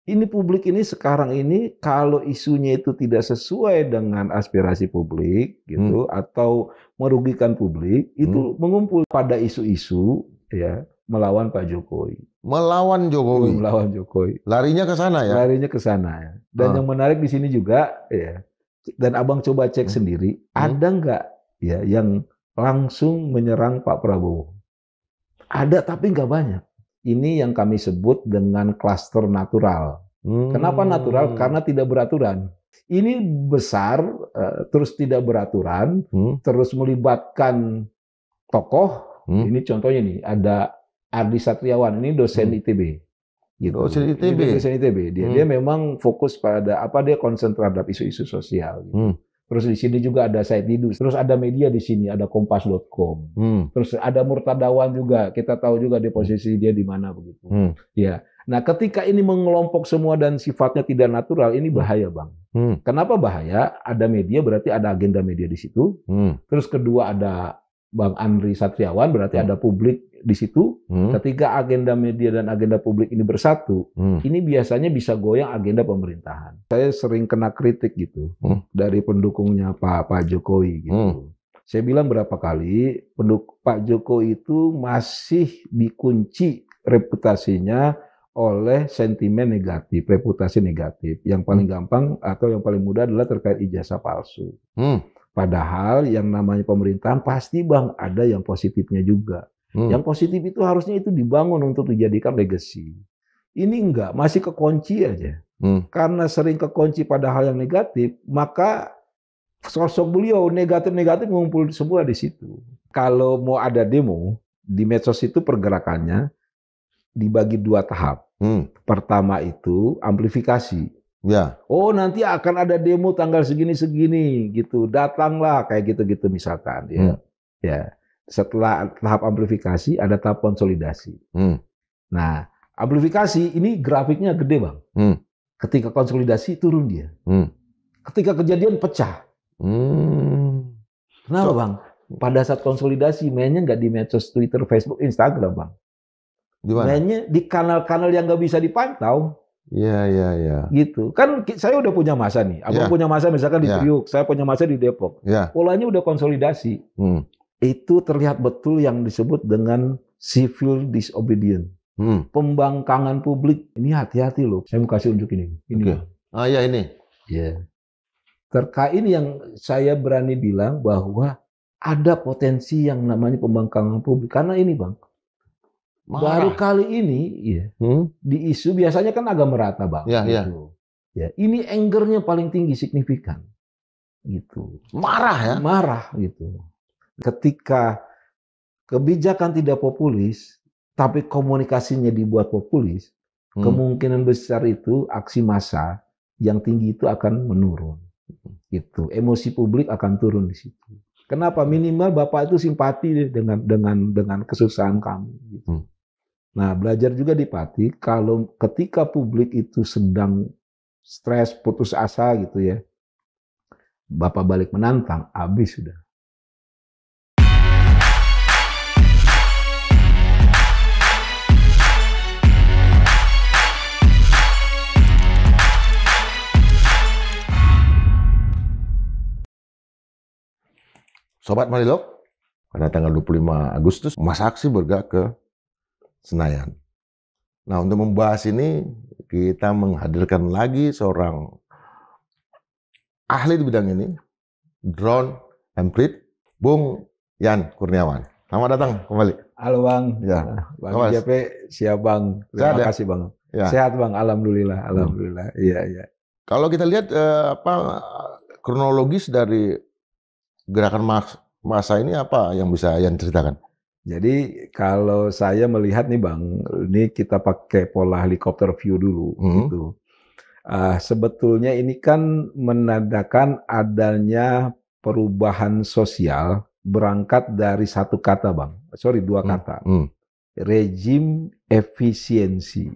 ini publik ini sekarang ini kalau isunya itu tidak sesuai dengan aspirasi publik gitu atau merugikan publik itu mengumpul pada isu-isu ya melawan Pak Jokowi. Melawan Jokowi. Melawan Jokowi. Larinya ke sana ya. Larinya ke sana ya. Dan yang menarik di sini juga ya. Dan Abang coba cek sendiri, ada nggak ya yang langsung menyerang Pak Prabowo? Ada tapi nggak banyak. Ini yang kami sebut dengan klaster natural. Kenapa natural? Karena tidak beraturan. Ini besar, terus tidak beraturan, terus melibatkan tokoh. Ini contohnya nih, ada Ardi Satriawan, ini dosen ITB. Gitu. Dosen ITB. Dosen ITB. Dia memang fokus pada dia konsen terhadap isu-isu sosial. Gitu. Terus di sini juga ada Said Didu. Terus ada media di sini, ada Kompas.com. Terus ada Murtadawan juga. Kita tahu juga di posisi dia di mana begitu. Ya. Nah, ketika ini mengelompok semua dan sifatnya tidak natural, ini bahaya, Bang. Kenapa bahaya? Ada media berarti ada agenda media di situ. Terus kedua ada Bang Andri Satriawan, berarti ada publik di situ. Ketika agenda media dan agenda publik ini bersatu, ini biasanya bisa goyang agenda pemerintahan. Saya sering kena kritik gitu dari pendukungnya Pak Jokowi gitu. Saya bilang berapa kali Pak Jokowi itu masih dikunci reputasinya oleh sentimen negatif, reputasi negatif. Yang paling gampang atau yang paling mudah adalah terkait ijazah palsu. Padahal yang namanya pemerintahan pasti Bang ada yang positifnya juga. Yang positif itu harusnya itu dibangun untuk dijadikan legacy. Ini enggak, masih kekunci aja. Karena sering kekunci pada hal yang negatif, maka sosok beliau negatif-negatif mengumpul semua di situ. Kalau mau ada demo, di medsos itu pergerakannya dibagi 2 tahap. Pertama itu amplifikasi. Ya. Oh nanti akan ada demo tanggal segini-segini gitu, datanglah kayak gitu-gitu misalkan. Ya. Setelah tahap amplifikasi ada tahap konsolidasi. Nah amplifikasi ini grafiknya gede Bang. Ketika konsolidasi turun dia. Ketika kejadian pecah. Kenapa Bang? Pada saat konsolidasi mainnya nggak di medsos Twitter, Facebook, Instagram Bang. Mainnya di kanal-kanal yang nggak bisa dipantau. Iya. Gitu. Kan saya udah punya masa nih. Abang punya masa misalkan di Priuk, saya punya masa di Depok. Polanya udah konsolidasi. Itu terlihat betul yang disebut dengan civil disobedience. Pembangkangan publik. Ini hati-hati loh. Saya mau kasih unjuk ini. Ini. Ini. Ya. Terkait ini yang saya berani bilang bahwa ada potensi yang namanya pembangkangan publik. Karena ini Bang. Baru kali ini di isu biasanya kan agak merata Bang. Gitu. Ya, ini angernya paling tinggi signifikan. Gitu. Marah ya? Marah gitu. Ketika kebijakan tidak populis tapi komunikasinya dibuat populis, kemungkinan besar itu aksi massa yang tinggi itu akan menurun. Gitu. Emosi publik akan turun di situ. Kenapa? Minimal Bapak itu simpati dengan kesusahan kami gitu. Nah, belajar juga di Pati, kalau ketika publik itu sedang stres, putus asa gitu ya, Bapak balik menantang, habis sudah. Sobat Marilog, pada tanggal 25 Agustus, masa aksi bergerak ke Senayan. Nah, untuk membahas ini, kita menghadirkan lagi seorang ahli di bidang ini, drone emprit, Bung Yan Kurniawan. Selamat datang kembali. Halo Bang. Ya. Bang JP, siap Bang. Terima kasih Bang. Ya. Sehat Bang, alhamdulillah, alhamdulillah. Iya. Kalau kita lihat kronologis dari gerakan massa ini apa yang bisa Yan ceritakan? Jadi kalau saya melihat nih Bang, ini kita pakai pola helikopter view dulu gitu. Sebetulnya ini kan menandakan adanya perubahan sosial berangkat dari satu kata Bang. Dua kata. Rejim efisiensi.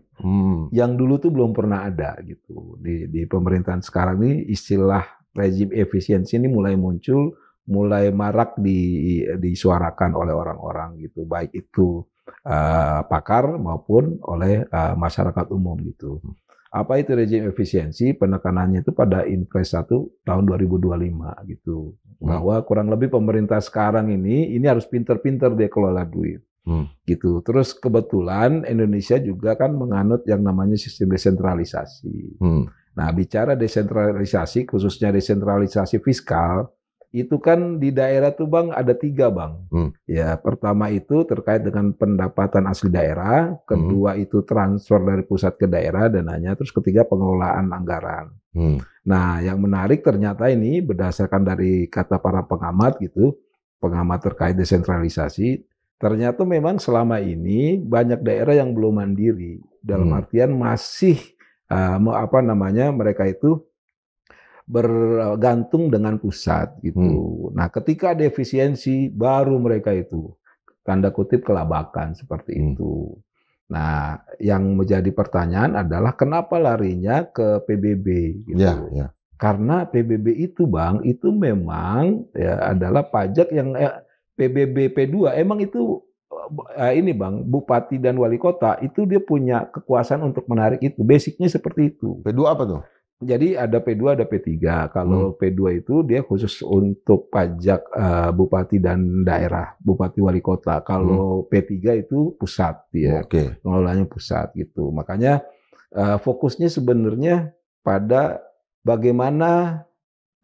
Yang dulu tuh belum pernah ada gitu. Di pemerintahan sekarang ini istilah rejim efisiensi ini mulai muncul, mulai marak disuarakan oleh orang-orang gitu, baik itu pakar maupun oleh masyarakat umum gitu. Apa itu rejim efisiensi? Penekanannya itu pada Inpres 1 tahun 2025 gitu. Bahwa kurang lebih pemerintah sekarang ini harus pinter-pinter dia kelola duit. Gitu. Terus kebetulan Indonesia juga kan menganut yang namanya sistem desentralisasi. Nah, bicara desentralisasi, khususnya desentralisasi fiskal, itu kan di daerah tuh Bang ada 3 Bang. Ya, pertama itu terkait dengan pendapatan asli daerah, kedua itu transfer dari pusat ke daerah dananya, terus ketiga pengelolaan anggaran. Nah, yang menarik ternyata ini berdasarkan dari kata para pengamat gitu, pengamat terkait desentralisasi, ternyata memang selama ini banyak daerah yang belum mandiri, dalam artian masih mereka itu bergantung dengan pusat gitu. Nah, ketika ada efisiensi baru mereka itu tanda kutip kelabakan seperti itu. Nah, yang menjadi pertanyaan adalah kenapa larinya ke PBB gitu. Karena PBB itu Bang, itu memang ya adalah pajak yang PBB P2 emang itu ini Bang, bupati dan wali kota itu dia punya kekuasaan untuk menarik itu. Basicnya seperti itu. P2 apa tuh? Jadi ada P2, ada P3. Kalau P2 itu dia khusus untuk pajak bupati dan daerah, bupati wali kota. Kalau P3 itu pusat, ya, pengelolanya pusat gitu. Makanya fokusnya sebenarnya pada bagaimana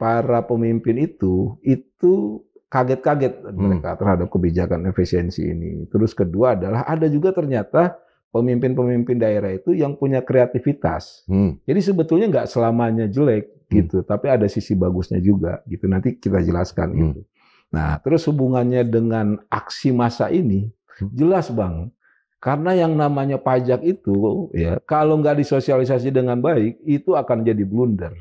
para pemimpin itu kaget-kaget mereka terhadap kebijakan efisiensi ini. Terus kedua adalah ada juga ternyata pemimpin-pemimpin daerah itu yang punya kreativitas. Jadi sebetulnya nggak selamanya jelek gitu, tapi ada sisi bagusnya juga gitu. Nanti kita jelaskan gitu. Nah, terus hubungannya dengan aksi massa ini jelas Bang, karena yang namanya pajak itu ya kalau nggak disosialisasi dengan baik itu akan jadi blunder.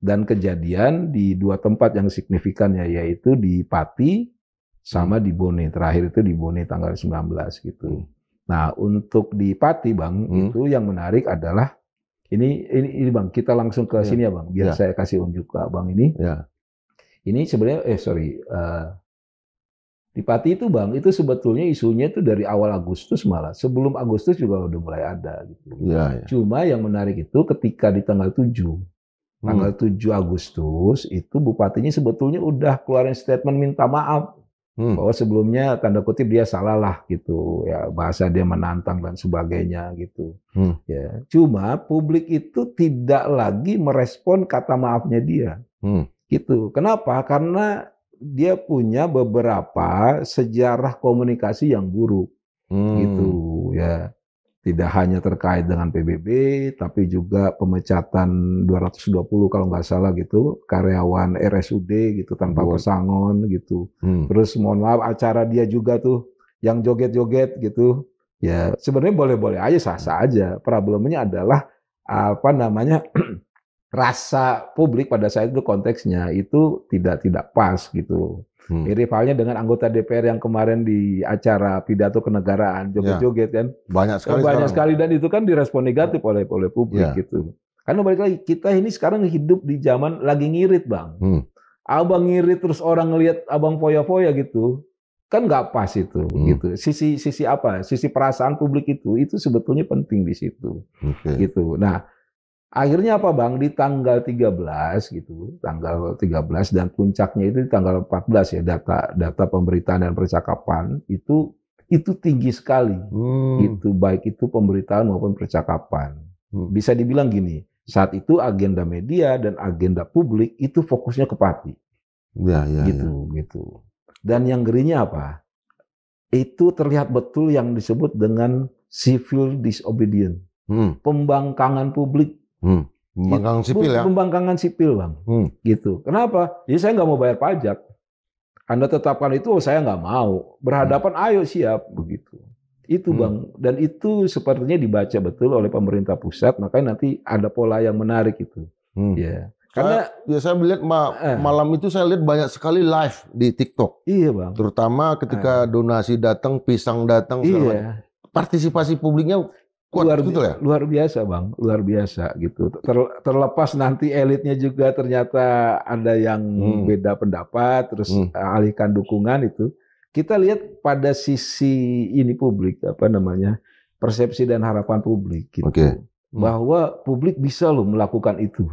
Dan kejadian di 2 tempat yang signifikannya yaitu di Pati sama di Bone. Terakhir itu di Bone tanggal 19 gitu. Nah, untuk di Pati Bang, itu yang menarik adalah ini Bang, kita langsung ke sini ya Bang, biar saya kasih unjuk ke Bang ini. Ini sebenarnya di Pati itu Bang, itu sebetulnya isunya itu dari awal Agustus malah. Sebelum Agustus juga udah mulai ada gitu. Cuma yang menarik itu ketika di tanggal 7 Agustus itu bupatinya sebetulnya udah keluarin statement minta maaf. Bahwa sebelumnya tanda kutip dia salah lah gitu ya, bahasa dia menantang dan sebagainya gitu. Ya, cuma publik itu tidak lagi merespon kata maafnya dia. Gitu. Kenapa? Karena dia punya beberapa sejarah komunikasi yang buruk. Gitu ya. Tidak hanya terkait dengan PBB, tapi juga pemecatan 220 kalau nggak salah gitu, karyawan RSUD gitu tanpa pesangon gitu. Terus mohon maaf acara dia juga tuh yang joget-joget gitu. Ya sebenarnya boleh-boleh aja, sah-sah aja. Problemnya adalah rasa publik pada saat itu konteksnya itu tidak pas gitu. Mirip halnya dengan anggota DPR yang kemarin di acara pidato kenegaraan joget-joget kan. Banyak sekali dan itu kan direspon negatif oleh publik gitu. Karena balik lagi kita ini sekarang hidup di zaman lagi ngirit Bang. Abang ngirit terus orang ngelihat abang foya-foya gitu. Kan nggak pas itu gitu. Sisi perasaan publik itu sebetulnya penting di situ. Gitu. Nah, akhirnya apa Bang, di tanggal 13 gitu, tanggal 13 dan puncaknya itu di tanggal 14 ya, data pemberitaan dan percakapan itu tinggi sekali. Gitu, baik itu pemberitaan maupun percakapan. Bisa dibilang gini, saat itu agenda media dan agenda publik itu fokusnya ke Pati. Gitu. Dan yang ngerinya apa? Itu terlihat betul yang disebut dengan civil disobedience. Pembangkangan publik. Pembangkangan sipil ya? Pembangkangan sipil Bang. Gitu. Kenapa? Ya saya nggak mau bayar pajak. Anda tetapkan itu, saya nggak mau. Berhadapan, ayo siap. Begitu. Itu Bang. Dan itu sepertinya dibaca betul oleh pemerintah pusat. Makanya nanti ada pola yang menarik itu. Ya. Karena saya melihat malam itu saya lihat banyak sekali live di TikTok. Iya Bang. Terutama ketika donasi datang, pisang datang. Partisipasi publiknya luar biasa Bang, luar biasa gitu. Terlepas nanti elitnya juga ternyata ada yang beda pendapat, terus alihkan dukungan itu. Kita lihat pada sisi ini publik, persepsi dan harapan publik gitu. bahwa publik bisa loh melakukan itu.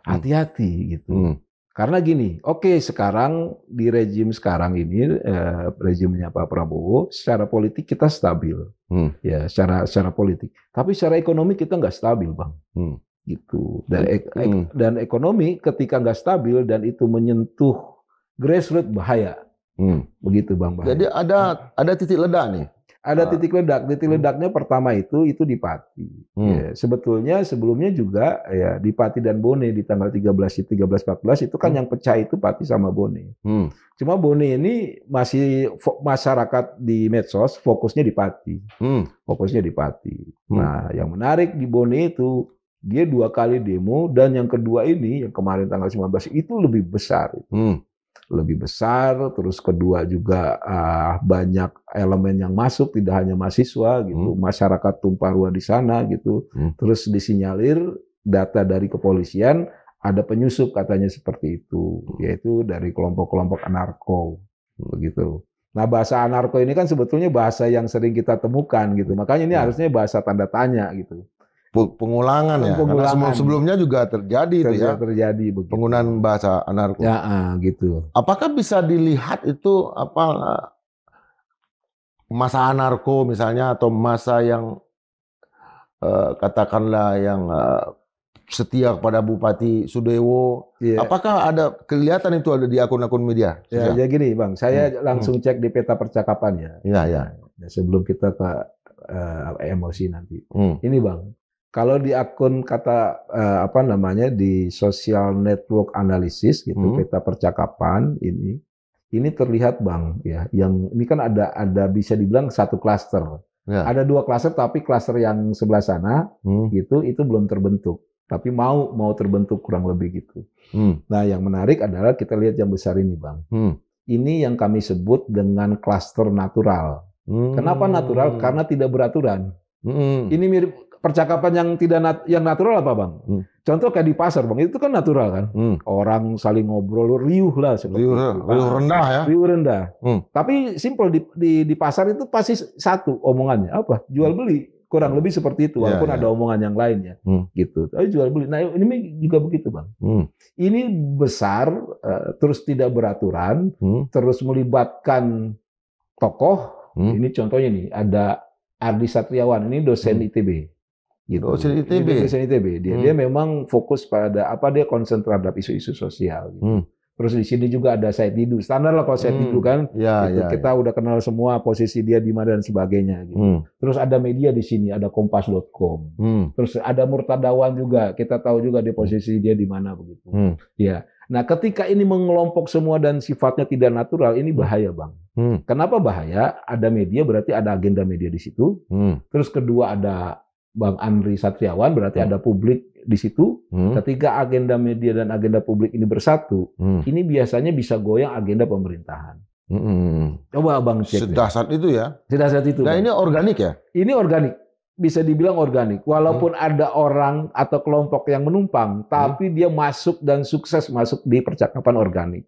Hati-hati gitu. Karena gini, oke, sekarang di rezim sekarang ini, rezimnya Pak Prabowo, secara politik kita stabil, ya, secara politik. Tapi secara ekonomi kita nggak stabil, Bang. Gitu. Dan ekonomi ketika nggak stabil dan itu menyentuh grassroots bahaya. Begitu, Bang. Bahaya. Jadi ada titik ledak nih. Ada titik ledak. Titik ledaknya pertama itu di Pati. Ya, sebetulnya sebelumnya juga ya di Pati dan Bone di tanggal 13-14 itu kan yang pecah itu Pati sama Bone. Cuma Bone ini masih masyarakat di medsos fokusnya di Pati. Fokusnya di Pati. Nah, yang menarik di Bone itu dia 2 kali demo dan yang kedua ini yang kemarin tanggal 19 itu lebih besar. Lebih besar, terus kedua juga banyak elemen yang masuk, tidak hanya mahasiswa gitu, masyarakat tumpah ruah di sana gitu, terus disinyalir data dari kepolisian ada penyusup katanya seperti itu, yaitu dari kelompok-kelompok anarko begitu. Nah, bahasa anarko ini kan sebetulnya bahasa yang sering kita temukan gitu, makanya ini harusnya bahasa tanda tanya gitu. Pengulangan ya, karena sebelumnya juga terjadi itu ya. Terjadi begitu. Penggunaan bahasa anarko. Ya, gitu. Apakah bisa dilihat itu masa anarko misalnya atau masa yang katakanlah yang setia kepada Bupati Sudewo? Apakah ada kelihatan itu ada di akun-akun media? Ya, ya gini, Bang. Saya langsung cek di peta percakapan ya. Ya. Sebelum kita ke emosi nanti. Ini, Bang. Kalau di akun di social network analysis gitu, peta percakapan ini terlihat, Bang, ya, yang ini kan ada bisa dibilang satu klaster. Ada 2 klaster, tapi klaster yang sebelah sana gitu itu belum terbentuk, tapi mau terbentuk kurang lebih gitu. Nah, yang menarik adalah kita lihat yang besar ini, Bang. Ini yang kami sebut dengan klaster natural. Kenapa natural? Karena tidak beraturan. Ini mirip percakapan yang yang natural apa, Bang? Contoh kayak di pasar, Bang, itu kan natural kan? Orang saling ngobrol riuh lah seperti itu. Riuh rendah ya? Riuh rendah. Tapi simple di pasar itu pasti satu omongannya apa? Jual beli, kurang lebih seperti itu. Walaupun ada omongan yang lainnya, gitu. Tapi jual beli. Nah, ini juga begitu, Bang. Ini besar, terus tidak beraturan, terus melibatkan tokoh. Ini contohnya nih, ada Ardi Satriawan, ini dosen ITB. Gitu. Dosen ITB. Dia memang fokus pada dia konsen terhadap isu-isu sosial. Gitu. Terus di sini juga ada Said Didu. Standar lah kalau Said Didu kan. Kita udah kenal semua posisi dia di mana dan sebagainya. Gitu. Terus ada media di sini, ada kompas.com. Terus ada Murtadawan juga. Kita tahu juga di posisi dia di mana begitu. Ya. Nah, ketika ini mengelompok semua dan sifatnya tidak natural, ini bahaya, Bang. Kenapa bahaya? Ada media, berarti ada agenda media di situ. Terus kedua ada Bang Andri Satriawan, berarti ada publik di situ. Ketika agenda media dan agenda publik ini bersatu, ini biasanya bisa goyang agenda pemerintahan. Coba Bang cek. Sedahsyat itu ya? Sedahsyat itu. Nah, Bang. ini organik ya? Ini organik. Bisa dibilang organik. Walaupun ada orang atau kelompok yang menumpang, tapi dia masuk dan sukses masuk di percakapan organik.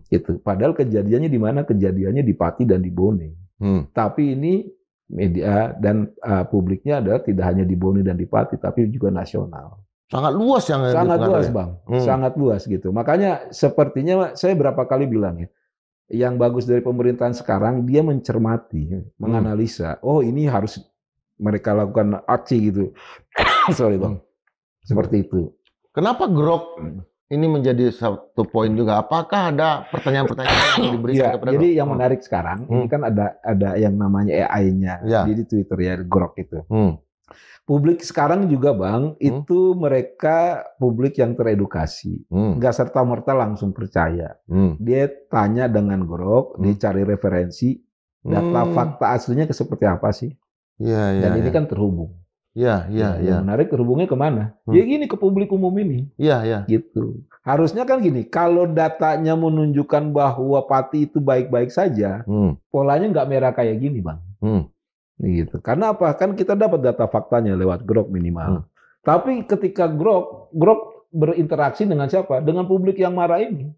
Gitu. Padahal kejadiannya di mana? Kejadiannya di Pati dan di Bone. Tapi ini media dan publiknya adalah tidak hanya di Bone dan di Pati, tapi juga nasional. Sangat luas yang sangat luas, Bang. Sangat luas gitu. Makanya sepertinya saya berapa kali bilang ya, yang bagus dari pemerintahan sekarang dia mencermati, menganalisa. Oh, ini harus mereka lakukan aksi gitu. Sorry, Bang. Seperti itu. Kenapa Grok ini menjadi satu poin juga? Apakah ada pertanyaan-pertanyaan yang diberikan kepada Jadi yang menarik sekarang, ini kan ada yang namanya AI-nya di Twitter ya, Grok itu. Publik sekarang juga, Bang, itu mereka publik yang teredukasi. Nggak serta-merta langsung percaya. Dia tanya dengan Grok, dia cari referensi, data fakta aslinya seperti apa sih? Dan ini kan terhubung. Yang menarik terhubungnya kemana? Ya gini, ke publik umum ini. Gitu. Harusnya kan gini, kalau datanya menunjukkan bahwa Pati itu baik-baik saja, polanya nggak merah kayak gini, Bang. Gitu. Karena apa? Kan kita dapat data faktanya lewat Grok minimal. Tapi ketika Grok berinteraksi dengan siapa? Dengan publik yang marah ini.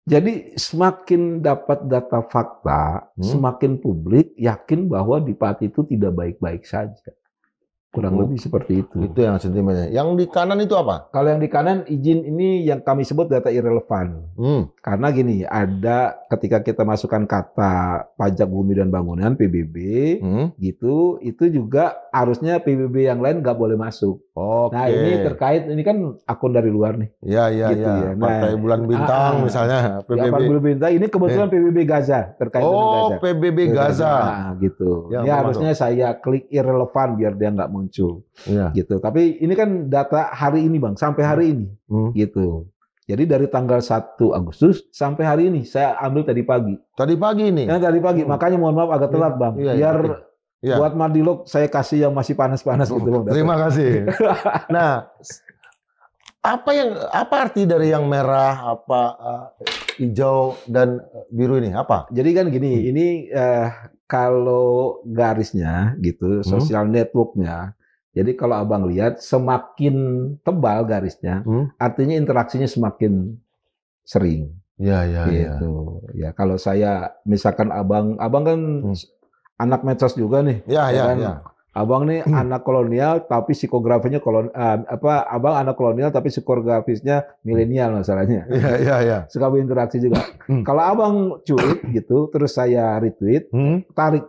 Jadi semakin dapat data fakta, semakin publik yakin bahwa di Pati itu tidak baik-baik saja. Kurang lebih seperti itu. Itu yang sentimennya. Yang di kanan itu apa? Kalau yang di kanan izin ini yang kami sebut data irrelevan. Karena gini, ada ketika kita masukkan kata pajak bumi dan bangunan (PBB) gitu, itu juga harusnya PBB yang lain nggak boleh masuk. Nah ini terkait, ini kan akun dari luar nih. Iya. Gitu ya. Partai Bulan Bintang misalnya. PBB. Bulan Bintang ini kebetulan PBB Gaza terkait dengan Gaza. PBB Gaza. Nah, gitu. Ini harusnya saya klik irrelevan biar dia nggak muncul. Gitu. Tapi ini kan data hari ini Bang, sampai hari ini. Gitu. Jadi dari tanggal 1 Agustus sampai hari ini saya ambil tadi pagi. Tadi pagi nih. Ya, tadi pagi. Makanya mohon maaf agak telat Bang. Biar buat Mardilog saya kasih yang masih panas-panas gitu Bang. Terima kasih. Nah, apa arti dari yang merah, hijau dan biru ini? Apa? Jadi kan gini, ini kalau garisnya gitu, social networknya. Jadi kalau Abang lihat semakin tebal garisnya, artinya interaksinya semakin sering. Gitu. Ya kalau saya misalkan Abang kan anak medsos juga nih. Abang nih anak kolonial tapi psikografinya Abang anak kolonial tapi psikografisnya milenial masalahnya. Iya. Suka berinteraksi juga. Kalau Abang cuit gitu, terus saya retweet, tarik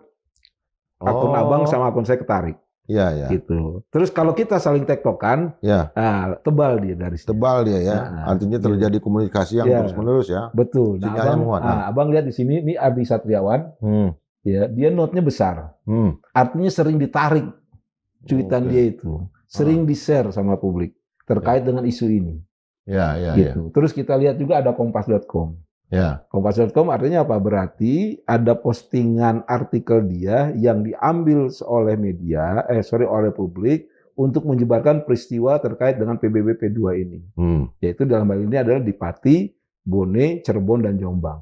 akun Abang sama akun saya ketarik. Iya. Gitu. Terus kalau kita saling tektokan, tebal dia dari sini. Tebal dia ya. Artinya terjadi komunikasi yang terus-menerus ya. Betul. Nah, Abang lihat di sini ini Ardi Satriawan. Ya, dia note-nya besar. Artinya sering ditarik cuitan dia itu. Sering di-share sama publik terkait dengan isu ini. Gitu. Terus kita lihat juga ada kompas.com. Kompas.com artinya apa? Berarti ada postingan artikel dia yang diambil oleh oleh publik untuk menyebarkan peristiwa terkait dengan PBB P2 ini. Yaitu dalam hal ini adalah di Pati, Bone, Cirebon, dan Jombang.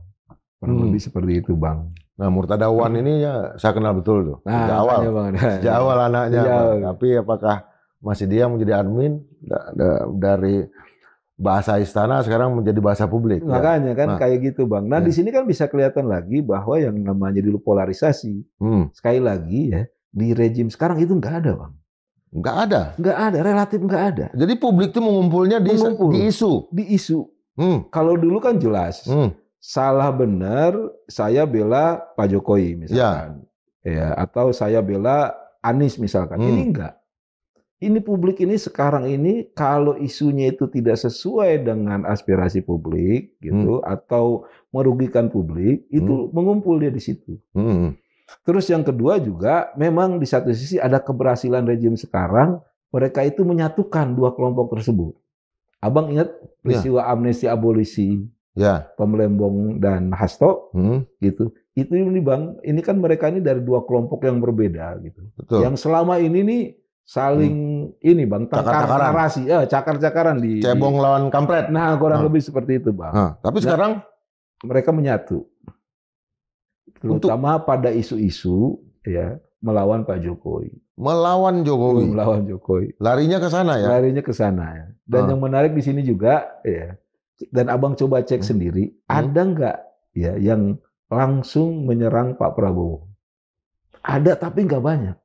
Kurang lebih seperti itu, Bang. Nah, Murtadawan ini ya saya kenal betul tuh. Sejak awal anaknya. Tapi apakah masih dia menjadi admin dari bahasa istana sekarang menjadi bahasa publik? Makanya kan kayak gitu, Bang. Nah, di sini kan bisa kelihatan lagi bahwa yang namanya dulu polarisasi. Sekali lagi ya, di rejim sekarang itu nggak ada, Bang. Nggak ada? Nggak ada, relatif nggak ada. Jadi publik itu mengumpulnya di isu? Di isu. Kalau dulu kan jelas. Salah benar, saya bela Pak Jokowi misalkan, atau saya bela Anies misalkan. Ini enggak. Ini publik ini sekarang ini kalau isunya itu tidak sesuai dengan aspirasi publik gitu atau merugikan publik, itu mengumpul dia di situ. Terus yang kedua juga, memang di satu sisi ada keberhasilan rejim sekarang, mereka itu menyatukan dua kelompok tersebut. Abang ingat peristiwa amnesti abolisi? Pemlembong dan Hasto, gitu. Itu ini Bang, ini kan mereka ini dari dua kelompok yang berbeda gitu. Betul. Yang selama ini nih saling ini Bang, narasi, cakar-cakaran di cebong lawan kampret. Nah, kurang lebih seperti itu Bang. Tapi sekarang mereka menyatu. Terutama pada isu-isu melawan Pak Jokowi. Melawan Jokowi. Larinya ke sana ya. Larinya ke sana ya. Dan yang menarik di sini juga dan Abang coba cek sendiri, ada nggak yang langsung menyerang Pak Prabowo? Ada, tapi nggak banyak.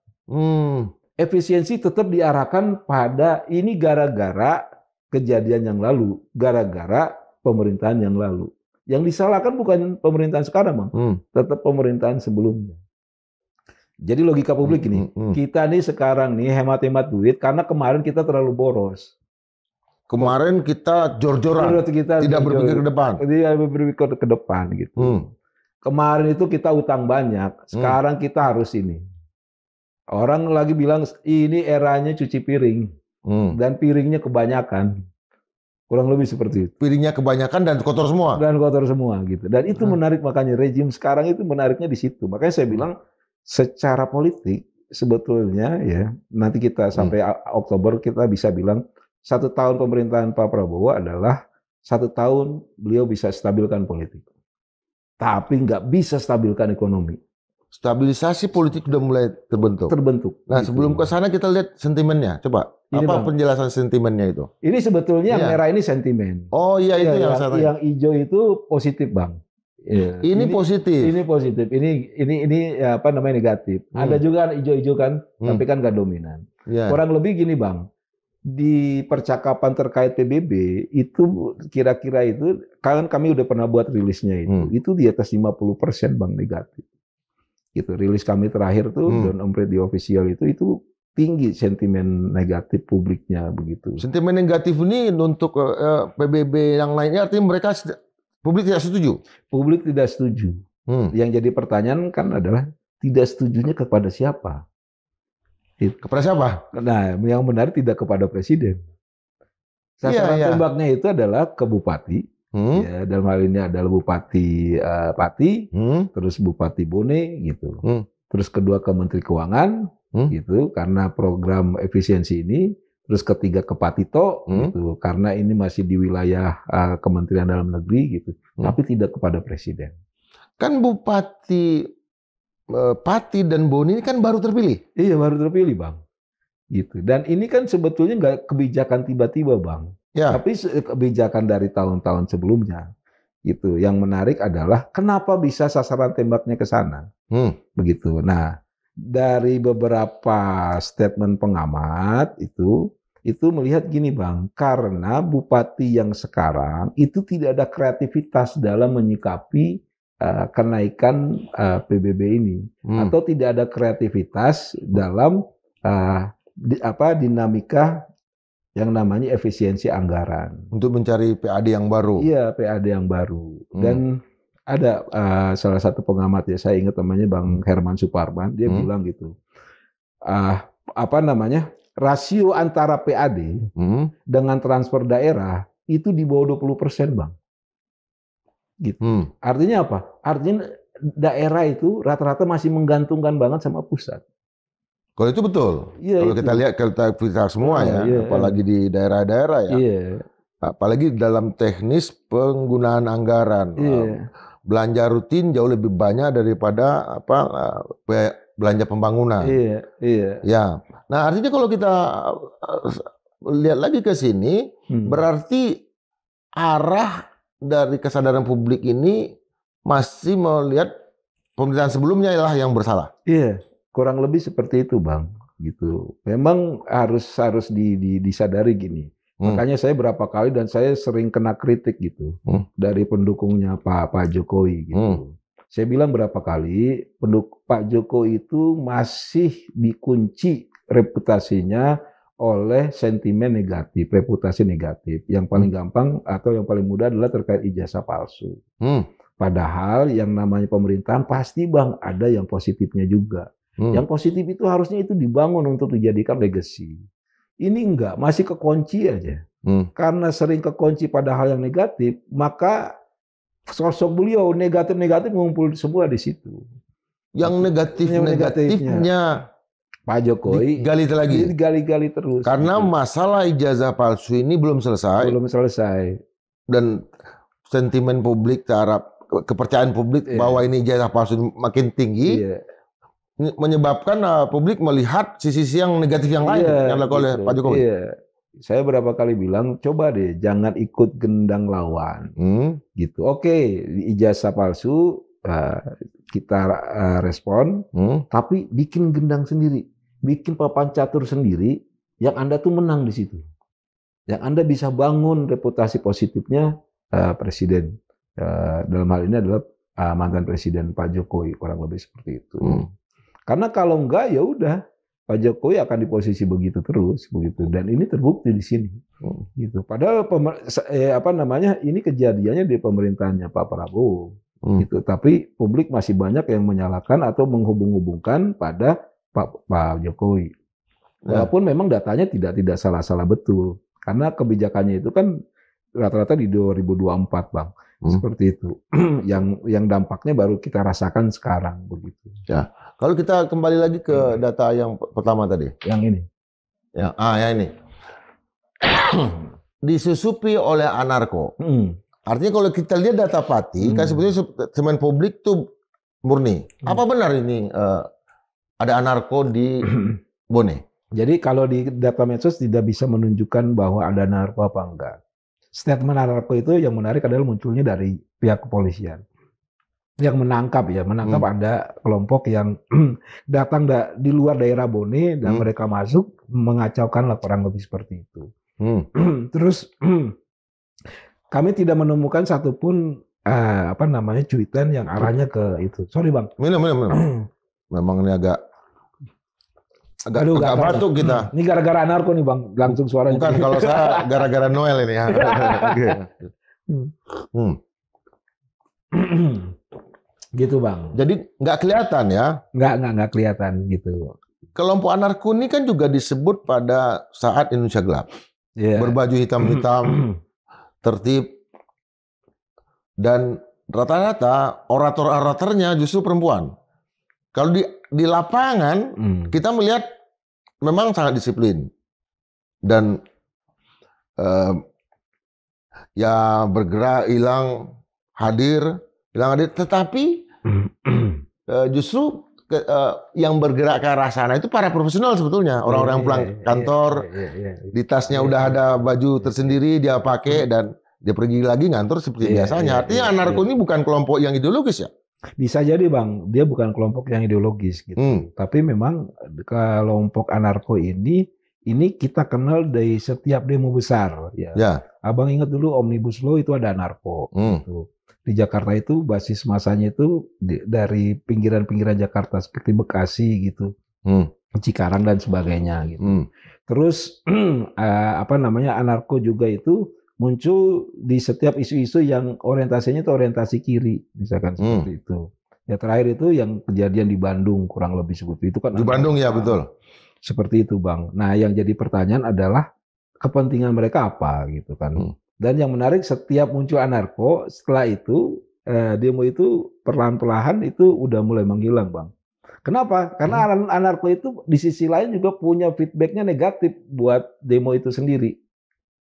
Efisiensi tetap diarahkan pada ini gara-gara kejadian yang lalu, gara-gara pemerintahan yang lalu. Yang disalahkan bukan pemerintahan sekarang, Bang, tetap pemerintahan sebelumnya. Jadi logika publik ini, kita nih sekarang nih hemat-hemat duit karena kemarin kita terlalu boros. Kemarin kita jor-joran, tidak berpikir ke depan. Tidak berpikir ke depan gitu. Kemarin itu kita utang banyak, sekarang kita harus ini. Orang lagi bilang ini eranya cuci piring, dan piringnya kebanyakan. Kurang lebih seperti itu. Piringnya kebanyakan dan kotor semua. Dan kotor semua gitu. Dan itu menarik, makanya rejim sekarang itu menariknya di situ. Makanya saya bilang secara politik sebetulnya nanti kita sampai Oktober kita bisa bilang 1 tahun pemerintahan Pak Prabowo adalah 1 tahun beliau bisa stabilkan politik. Tapi nggak bisa stabilkan ekonomi. Stabilisasi politik sudah mulai terbentuk. Nah, sebelum ke sana kita lihat sentimennya. Coba, ini apa Bang, penjelasan sentimennya itu? Ini sebetulnya yang merah ini sentimen. Oh iya, itu yang hijau itu positif, Bang. Ya. Ini positif. Ini positif. Ini ya, apa namanya negatif. Ada juga hijau-hijau kan, tapi kan nggak dominan. Ya. Kurang lebih gini Bang, di percakapan terkait PBB itu kira-kira itu kan kami udah pernah buat rilisnya itu di atas 50% Bang negatif. Gitu. Rilis kami terakhir tuh Don Ombre di official itu tinggi sentimen negatif publiknya begitu. Sentimen negatif ini untuk PBB yang lainnya artinya mereka publik tidak setuju. Publik tidak setuju. Yang jadi pertanyaan kan adalah tidak setujunya kepada siapa? Kepada siapa? Nah, yang benar tidak kepada presiden. Sasaran tembaknya itu adalah ke bupati. Ya, dalam hal ini adalah Bupati Pati, terus Bupati Bone gitu. Terus kedua ke Menteri Keuangan gitu karena program efisiensi ini. Terus ketiga ke Patito gitu karena ini masih di wilayah Kementerian Dalam Negeri gitu. Tapi tidak kepada presiden. Kan Bupati Pati dan Bone ini kan baru terpilih. Iya, baru terpilih, Bang. Gitu. Dan ini kan sebetulnya nggak kebijakan tiba-tiba, Bang. Ya. Tapi kebijakan dari tahun-tahun sebelumnya. Gitu. Yang menarik adalah kenapa bisa sasaran tembaknya ke sana. Begitu. Nah, dari beberapa statement pengamat itu melihat gini, Bang. Karena bupati yang sekarang itu tidak ada kreativitas dalam menyikapi kenaikan PBB ini, atau tidak ada kreativitas dalam dinamika yang namanya efisiensi anggaran untuk mencari PAD yang baru. Iya, PAD yang baru. Dan ada salah satu pengamat ya, saya ingat namanya Bang Herman Suparman, dia bilang gitu, rasio antara PAD dengan transfer daerah itu di bawah 20%, Bang. Gitu. Artinya apa? Artinya daerah itu rata-rata masih menggantungkan banget sama pusat. Kalau itu betul. Ya, kalau kita lihat kita semua apalagi di daerah-daerah ya. Apalagi dalam teknis penggunaan anggaran. Belanja rutin jauh lebih banyak daripada belanja pembangunan. Ya. Nah, artinya kalau kita lihat lagi ke sini berarti arah dari kesadaran publik ini masih melihat pemerintahan sebelumnya lah yang bersalah. Iya, kurang lebih seperti itu, Bang. Gitu. Memang harus disadari gini. Makanya saya berapa kali dan saya sering kena kritik gitu dari pendukungnya Pak Jokowi gitu. Saya bilang berapa kali Pak Jokowi itu masih dikunci reputasinya oleh sentimen negatif, reputasi negatif. Yang paling gampang atau yang paling mudah adalah terkait ijazah palsu. Padahal yang namanya pemerintahan pasti, Bang, ada yang positifnya juga. Yang positif itu harusnya itu dibangun untuk dijadikan legacy. Ini enggak, masih kekunci aja. Karena sering kekunci pada hal yang negatif, maka sosok beliau negatif-negatif ngumpul semua di situ. Yang negatifnya Pak Jokowi digali terus. Karena masalah ijazah palsu ini belum selesai. Dan sentimen publik terhadap kepercayaan publik bahwa ini ijazah palsu makin tinggi, menyebabkan publik melihat sisi-sisi yang negatif yang lain yang dilakukan oleh Pak Jokowi. Saya berapa kali bilang, coba deh jangan ikut gendang lawan. Gitu. Oke, ijazah palsu kita respon, tapi bikin gendang sendiri. Bikin papan catur sendiri, yang Anda tuh menang di situ. Yang Anda bisa bangun reputasi positifnya presiden. Dalam hal ini adalah mantan presiden Pak Jokowi, kurang lebih seperti itu. Karena kalau enggak ya udah Pak Jokowi akan di posisi begitu terus, begitu. Dan ini terbukti di sini, gitu. Padahal ini kejadiannya di pemerintahannya Pak Prabowo, gitu. Tapi publik masih banyak yang menyalahkan atau menghubung-hubungkan pada Pak Jokowi. Walaupun memang datanya tidak salah-salah betul. Karena kebijakannya itu kan rata-rata di 2024, Bang. Seperti itu. Yang dampaknya baru kita rasakan sekarang, begitu. Ya. Kalau kita kembali lagi ke data yang pertama tadi. Yang ini. Ya, yang ini. Disusupi oleh Anarko. Artinya kalau kita lihat data Pati, kan sebetulnya sentimen publik tuh murni. Apa benar ini ada Anarko di Bone? Jadi kalau di data medsos tidak bisa menunjukkan bahwa ada Anarko apa enggak. Statement Anarko itu yang menarik adalah munculnya dari pihak kepolisian. yang menangkap ada kelompok yang datang di luar daerah Bone dan mereka masuk mengacaukan laporan lebih seperti itu. Terus kami tidak menemukan satupun cuitan yang arahnya ke itu. Sorry Bang. Minum. Memang ini agak batuk kita. Ini gara-gara anarko nih Bang, langsung suaranya. Bukan, kalau saya gara-gara Noel ini ya. Gitu Bang. Jadi nggak kelihatan ya? Nggak kelihatan gitu. Kelompok anarko ini kan juga disebut pada saat Indonesia gelap. Yeah. Berbaju hitam-hitam, tertib, dan rata-rata orator-oratornya justru perempuan. Kalau di lapangan kita melihat memang sangat disiplin dan ya bergerak hadir, tetapi justru yang bergerak ke arah sana itu para profesional sebetulnya, orang-orang pulang kantor, di tasnya udah ada baju tersendiri dia pakai dan dia pergi lagi ngantor seperti biasanya. Artinya anarko ini bukan kelompok yang ideologis ya? Bisa jadi Bang, dia bukan kelompok yang ideologis gitu. Tapi memang kelompok anarko ini kita kenal dari setiap demo besar. Ya. Abang ingat dulu Omnibus Law itu ada anarko. Gitu. Di Jakarta itu basis masanya itu dari pinggiran-pinggiran Jakarta seperti Bekasi gitu, Cikarang dan sebagainya gitu. Terus anarko juga itu muncul di setiap isu-isu yang orientasinya itu orientasi kiri, misalkan seperti itu. Ya terakhir itu yang kejadian di Bandung kurang lebih seperti itu kan. Di Bandung ya betul. Seperti itu Bang. Nah yang jadi pertanyaan adalah kepentingan mereka apa gitu kan. Dan yang menarik setiap muncul anarko setelah itu demo itu perlahan-lahan itu udah mulai menghilang Bang. Kenapa? Karena anarko itu di sisi lain juga punya feedbacknya negatif buat demo itu sendiri.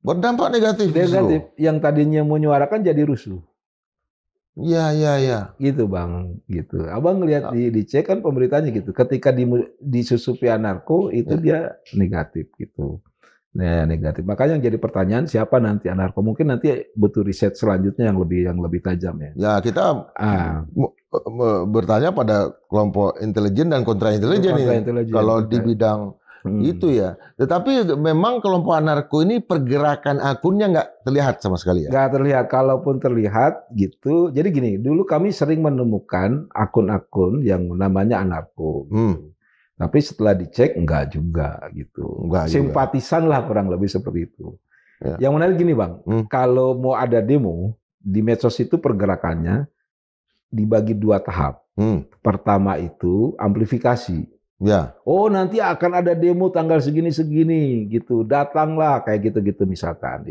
Berdampak negatif. Yang tadinya menyuarakan jadi rusuh. Iya. Gitu Bang, gitu. Abang ngelihat dicek kan pemberitanya gitu. Ketika disusupi anarko itu dia negatif gitu. Nah, negatif. Makanya yang jadi pertanyaan siapa nanti anarko? Mungkin nanti butuh riset selanjutnya yang lebih tajam ya. Ya, kita bertanya pada kelompok intelijen dan kontra intelijen ini. Kalau di bidang itu ya. Tetapi memang kelompok anarko ini pergerakan akunnya nggak terlihat sama sekali ya? Nggak terlihat. Kalaupun terlihat gitu. Jadi gini, dulu kami sering menemukan akun-akun yang namanya anarko. Gitu. Tapi setelah dicek enggak juga gitu. Simpatisan lah kurang lebih seperti itu. Ya. Yang menarik gini Bang, kalau mau ada demo di medsos itu pergerakannya dibagi 2 tahap. Pertama itu amplifikasi. Ya. Oh nanti akan ada demo tanggal segini gitu, datanglah kayak gitu misalkan.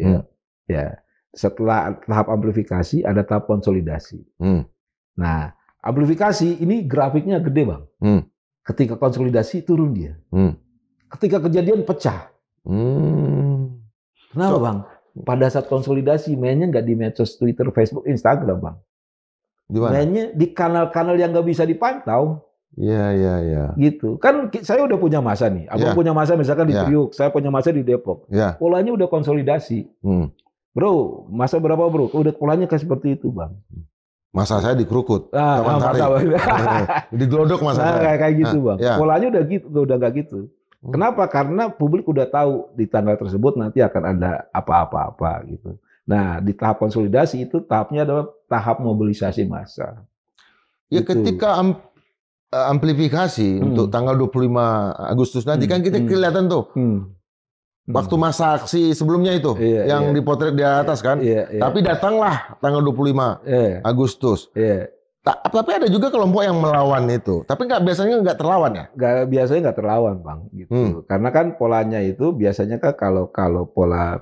Ya. Setelah tahap amplifikasi ada tahap konsolidasi. Nah amplifikasi ini grafiknya gede Bang. Ketika konsolidasi turun dia. Ketika kejadian pecah. Kenapa Bang? Pada saat konsolidasi mainnya nggak di medsos Twitter, Facebook, Instagram Bang. Mainnya di kanal-kanal yang nggak bisa dipantau. Iya. Gitu. Kan saya udah punya masa nih. Abang punya masa misalkan di Priuk, saya punya masa di Depok. Polanya udah konsolidasi. Bro, masa berapa bro? Udah polanya kayak seperti itu Bang. Masa saya di Krukut, di Glodok masa saya. Kayak gitu Bang. Polanya udah nggak gitu. Kenapa? Karena publik udah tahu di tanggal tersebut nanti akan ada apa-apa gitu. Nah di tahap konsolidasi itu tahapnya adalah tahap mobilisasi massa. Ya gitu. Ketika amplifikasi untuk tanggal 25 Agustus nanti kan kita kelihatan tuh. Waktu masa aksi sebelumnya itu yang dipotret di atas kan. Tapi datanglah tanggal 25 Agustus. Tapi ada juga kelompok yang melawan itu. Tapi biasanya nggak terlawan ya? Biasanya nggak terlawan Bang. Gitu. Karena kan polanya itu biasanya kan kalau pola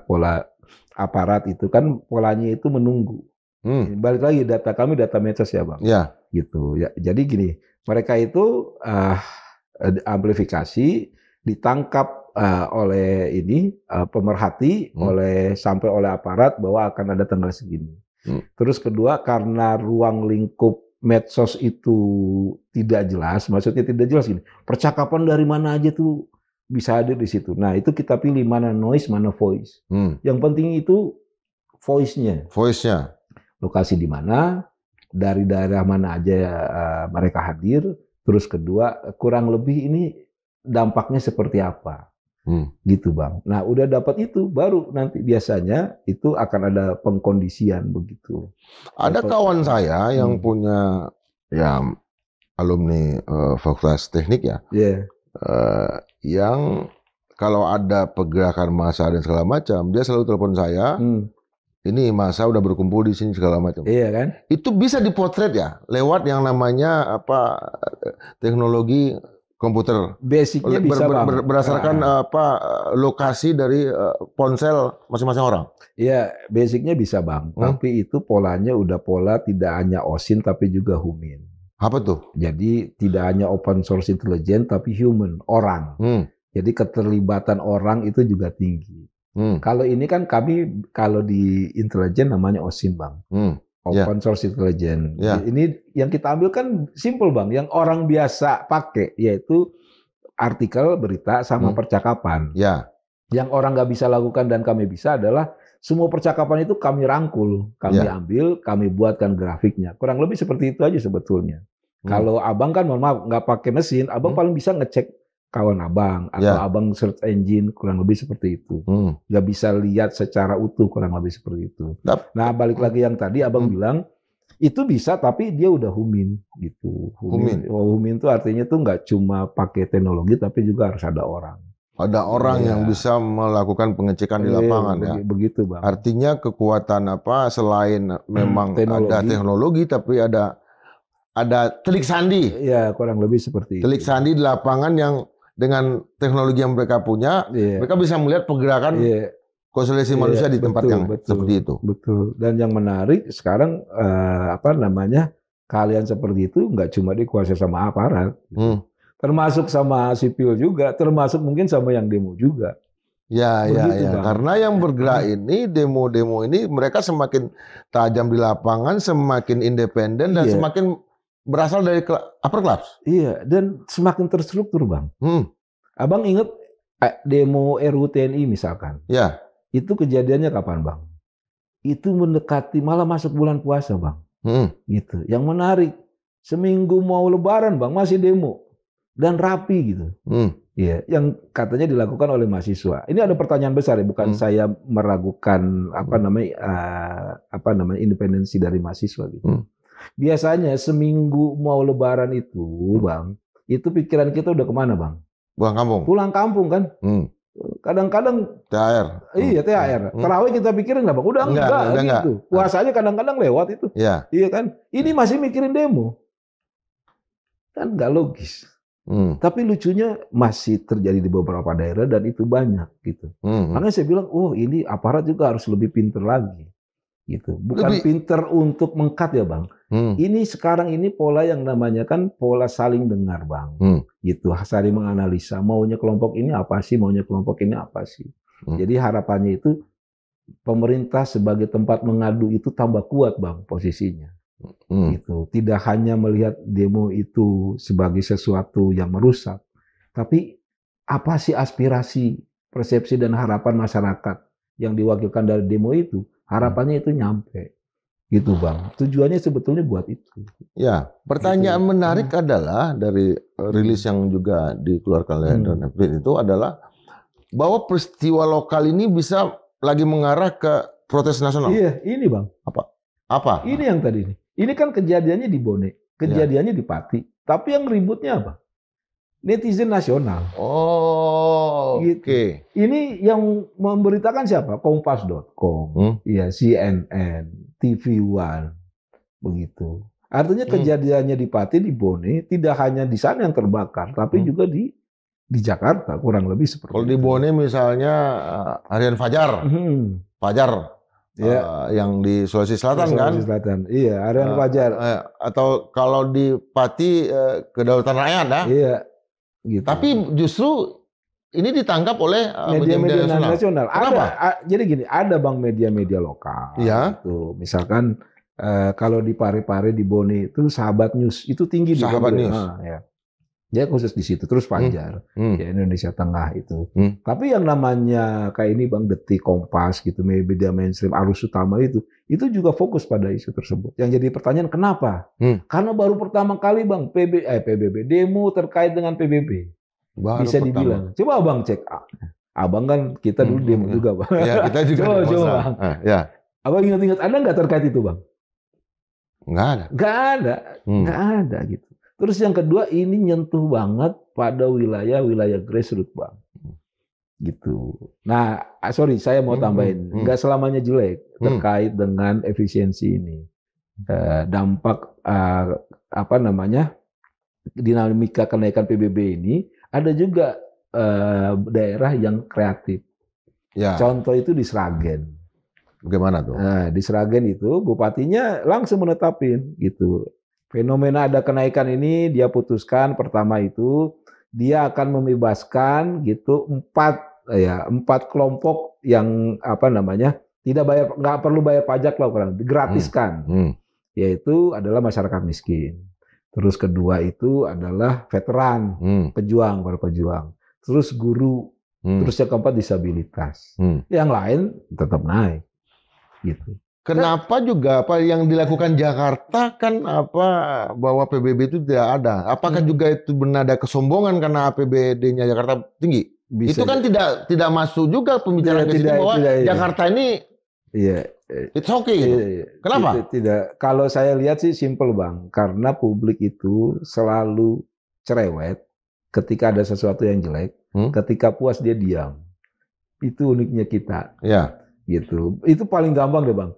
aparat itu kan polanya itu menunggu. Balik lagi data medsos ya Bang. Gitu. Ya, jadi gini, mereka itu amplifikasi ditangkap oleh pemerhati, sampai oleh aparat bahwa akan ada tanggal segini. Terus kedua karena ruang lingkup medsos itu tidak jelas, maksudnya tidak jelas gini. Percakapan dari mana aja tuh bisa hadir di situ. Nah itu kita pilih mana noise, mana voice. Yang penting itu voice-nya. Voice-nya. Lokasi di mana, dari daerah mana aja mereka hadir. Terus kedua, kurang lebih ini dampaknya seperti apa. Gitu Bang. Nah udah dapat itu baru nanti biasanya itu akan ada pengkondisian begitu. Ada kawan saya yang punya ya alumni Fakultas Teknik ya, yang kalau ada pergerakan massa dan segala macam dia selalu telepon saya. Ini massa udah berkumpul di sini segala macam. Iya kan? Itu bisa dipotret ya lewat yang namanya apa teknologi komputer. Basicnya bisa berdasarkan lokasi dari ponsel masing-masing orang. Iya, basicnya bisa Bang. Tapi itu polanya udah pola tidak hanya OSINT tapi juga human. Apa tuh? Jadi tidak hanya open source intelligence tapi human, orang. Jadi keterlibatan orang itu juga tinggi. Kalau ini kan kami kalau di intelijen namanya OSINT Bang. Open source intelligence. Ini yang kita ambil kan simple Bang, yang orang biasa pakai yaitu artikel, berita sama percakapan. Yang orang nggak bisa lakukan dan kami bisa adalah semua percakapan itu kami rangkul, kami ambil, kami buatkan grafiknya. Kurang lebih seperti itu aja sebetulnya. Kalau abang kan mohon maaf nggak pakai mesin, abang paling bisa ngecek kawan abang atau abang search engine, kurang lebih seperti itu. Nggak bisa lihat secara utuh, kurang lebih seperti itu. Nah balik lagi yang tadi abang bilang itu bisa tapi dia udah humin gitu. Humin itu artinya tuh nggak cuma pakai teknologi tapi juga harus ada orang. Ada orang yang bisa melakukan pengecekan di lapangan ya. Begitu Bang. Artinya kekuatan apa selain memang ada teknologi tapi ada telik sandi. Iya kurang lebih seperti itu. Telik sandi di lapangan yang dengan teknologi yang mereka punya, mereka bisa melihat pergerakan konsolidasi manusia di tempat yang seperti itu. Betul. Dan yang menarik sekarang kalian seperti itu nggak cuma dikuasai sama aparat, termasuk sama sipil juga, termasuk mungkin sama yang demo juga. Ya. Karena yang bergerak ini demo-demo ini mereka semakin tajam di lapangan, semakin independen dan semakin berasal dari upper class. Iya, dan semakin terstruktur, Bang. Abang ingat demo RUU TNI misalkan? Ya. Itu kejadiannya kapan, Bang? Itu mendekati malah masuk bulan puasa, Bang. Gitu. Yang menarik, seminggu mau Lebaran, Bang, masih demo dan rapi gitu. Iya, yang katanya dilakukan oleh mahasiswa. Ini ada pertanyaan besar ya, bukan saya meragukan independensi dari mahasiswa gitu. Biasanya seminggu mau Lebaran itu, Bang, itu pikiran kita udah kemana, Bang? Pulang kampung. Pulang kampung kan? Kadang-kadang THR. Iya, THR. Tarawih kita pikirin nggak, Bang? Udah enggak gitu. Puasanya kadang-kadang lewat itu. Iya kan? Ini masih mikirin demo. Kan nggak logis. Tapi lucunya masih terjadi di beberapa daerah dan itu banyak gitu. Makanya saya bilang, oh ini aparat juga harus lebih pinter lagi. Gitu. Bukan pinter untuk mengkat ya Bang. Ini sekarang ini pola yang namanya kan pola saling dengar Bang. Gitu, saling menganalisa maunya kelompok ini apa sih, maunya kelompok ini apa sih. Jadi harapannya itu pemerintah sebagai tempat mengadu itu tambah kuat Bang posisinya. Gitu. Tidak hanya melihat demo itu sebagai sesuatu yang merusak, tapi apa sih aspirasi, persepsi dan harapan masyarakat yang diwakilkan dari demo itu. Harapannya itu nyampe, gitu Bang. Tujuannya sebetulnya buat itu. Ya, pertanyaan menarik adalah dari rilis yang juga dikeluarkan oleh Drone itu adalah bahwa peristiwa lokal ini bisa lagi mengarah ke protes nasional. Iya, ini Bang. Apa? Ini yang tadi. Ini kan kejadiannya di Bone, kejadiannya di Pati. Tapi yang ributnya apa? Netizen nasional. Oh, gitu. Oke. Ini yang memberitakan siapa? Kompas.com, ya CNN, TV One, begitu. Artinya kejadiannya di Pati, di Bone, tidak hanya di sana yang terbakar, tapi juga di Jakarta, kurang lebih seperti itu. Kalau di Bone misalnya Harian Fajar, yang di Sulawesi Selatan kan? Sulawesi Selatan, iya, Harian Fajar. Atau kalau di Pati Kedaulatan Rakyat, Iya. Gitu. Tapi justru ini ditangkap oleh media-media nasional. Kenapa? Jadi gini, ada Bang media-media lokal. Iya. Gitu. Misalkan kalau di Pare-Pare di Bone itu Sahabat News itu tinggi. Sahabat News. Ya. Dia khusus di situ, terus Fajar, ya Indonesia Tengah itu. Tapi yang namanya kayak ini Bang, Detik, Kompas gitu, media mainstream, Arus Utama itu juga fokus pada isu tersebut. Yang jadi pertanyaan kenapa? Karena baru pertama kali Bang PBB demo terkait dengan PBB. Baru bisa dibilang. Coba Abang cek. Abang kan kita dulu demo juga Bang. Ya, kita juga coba Bang. Ya. Abang ingat-ingat ada nggak terkait itu Bang? Nggak ada. Nggak ada gitu. Terus yang kedua ini nyentuh banget pada wilayah grassroots Bang. Gitu. Nah, sorry saya mau tambahin, nggak selamanya jelek terkait dengan efisiensi ini. Dampak dinamika kenaikan PBB ini ada juga daerah yang kreatif. Ya. Contoh itu di Sragen. Bagaimana tuh? Nah, di Sragen itu bupatinya langsung menetapin gitu. Fenomena ada kenaikan ini dia putuskan pertama itu dia akan membebaskan gitu 4 kelompok yang nggak perlu bayar pajak lah, digratiskan. Yaitu adalah masyarakat miskin. Terus kedua itu adalah veteran, para pejuang. Terus guru, terus yang keempat disabilitas. Yang lain tetap naik. Gitu. Kenapa juga apa yang dilakukan Jakarta kan bahwa PBB itu tidak ada? Apakah juga itu bernada kesombongan karena APBD-nya Jakarta tinggi? Bisa, itu kan tidak masuk juga pembicaraan ke sini bahwa Jakarta ini it's okay gitu. Kenapa? Tidak. Kalau saya lihat sih simple Bang, karena publik itu selalu cerewet ketika ada sesuatu yang jelek, ketika puas dia diam. Itu uniknya kita. Ya. Gitu. Itu paling gampang deh Bang.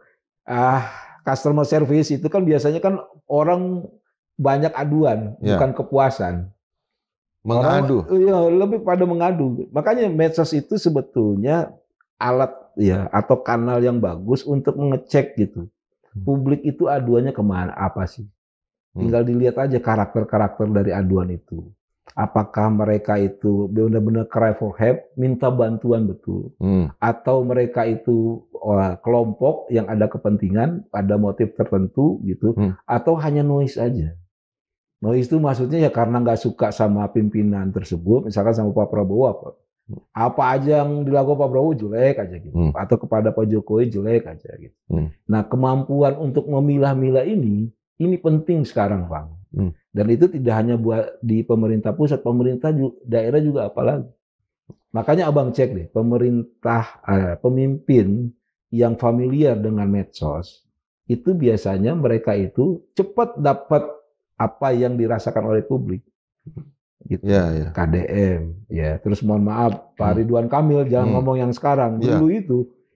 Customer service itu kan biasanya kan orang banyak aduan, bukan kepuasan. Mengadu. Lebih pada mengadu. Makanya medsos itu sebetulnya alat atau kanal yang bagus untuk mengecek gitu. Publik itu aduannya kemana, apa sih? Tinggal dilihat aja karakter-karakter dari aduan itu. Apakah mereka itu benar-benar cry for help, minta bantuan betul, atau mereka itu kelompok yang ada kepentingan, ada motif tertentu gitu, atau hanya noise aja. Noise itu maksudnya karena nggak suka sama pimpinan tersebut, misalkan sama Pak Prabowo apa aja yang dilakukan Pak Prabowo jelek aja gitu, atau kepada Pak Jokowi jelek aja gitu. Nah kemampuan untuk memilah-milah ini penting sekarang Bang. Dan itu tidak hanya buat di pemerintah pusat, pemerintah daerah juga apalagi. Makanya Abang cek deh, pemimpin yang familiar dengan medsos, itu biasanya mereka itu cepat dapat apa yang dirasakan oleh publik. Gitu. KDM, terus mohon maaf, Pak Ridwan Kamil, jangan ngomong yang sekarang. Dulu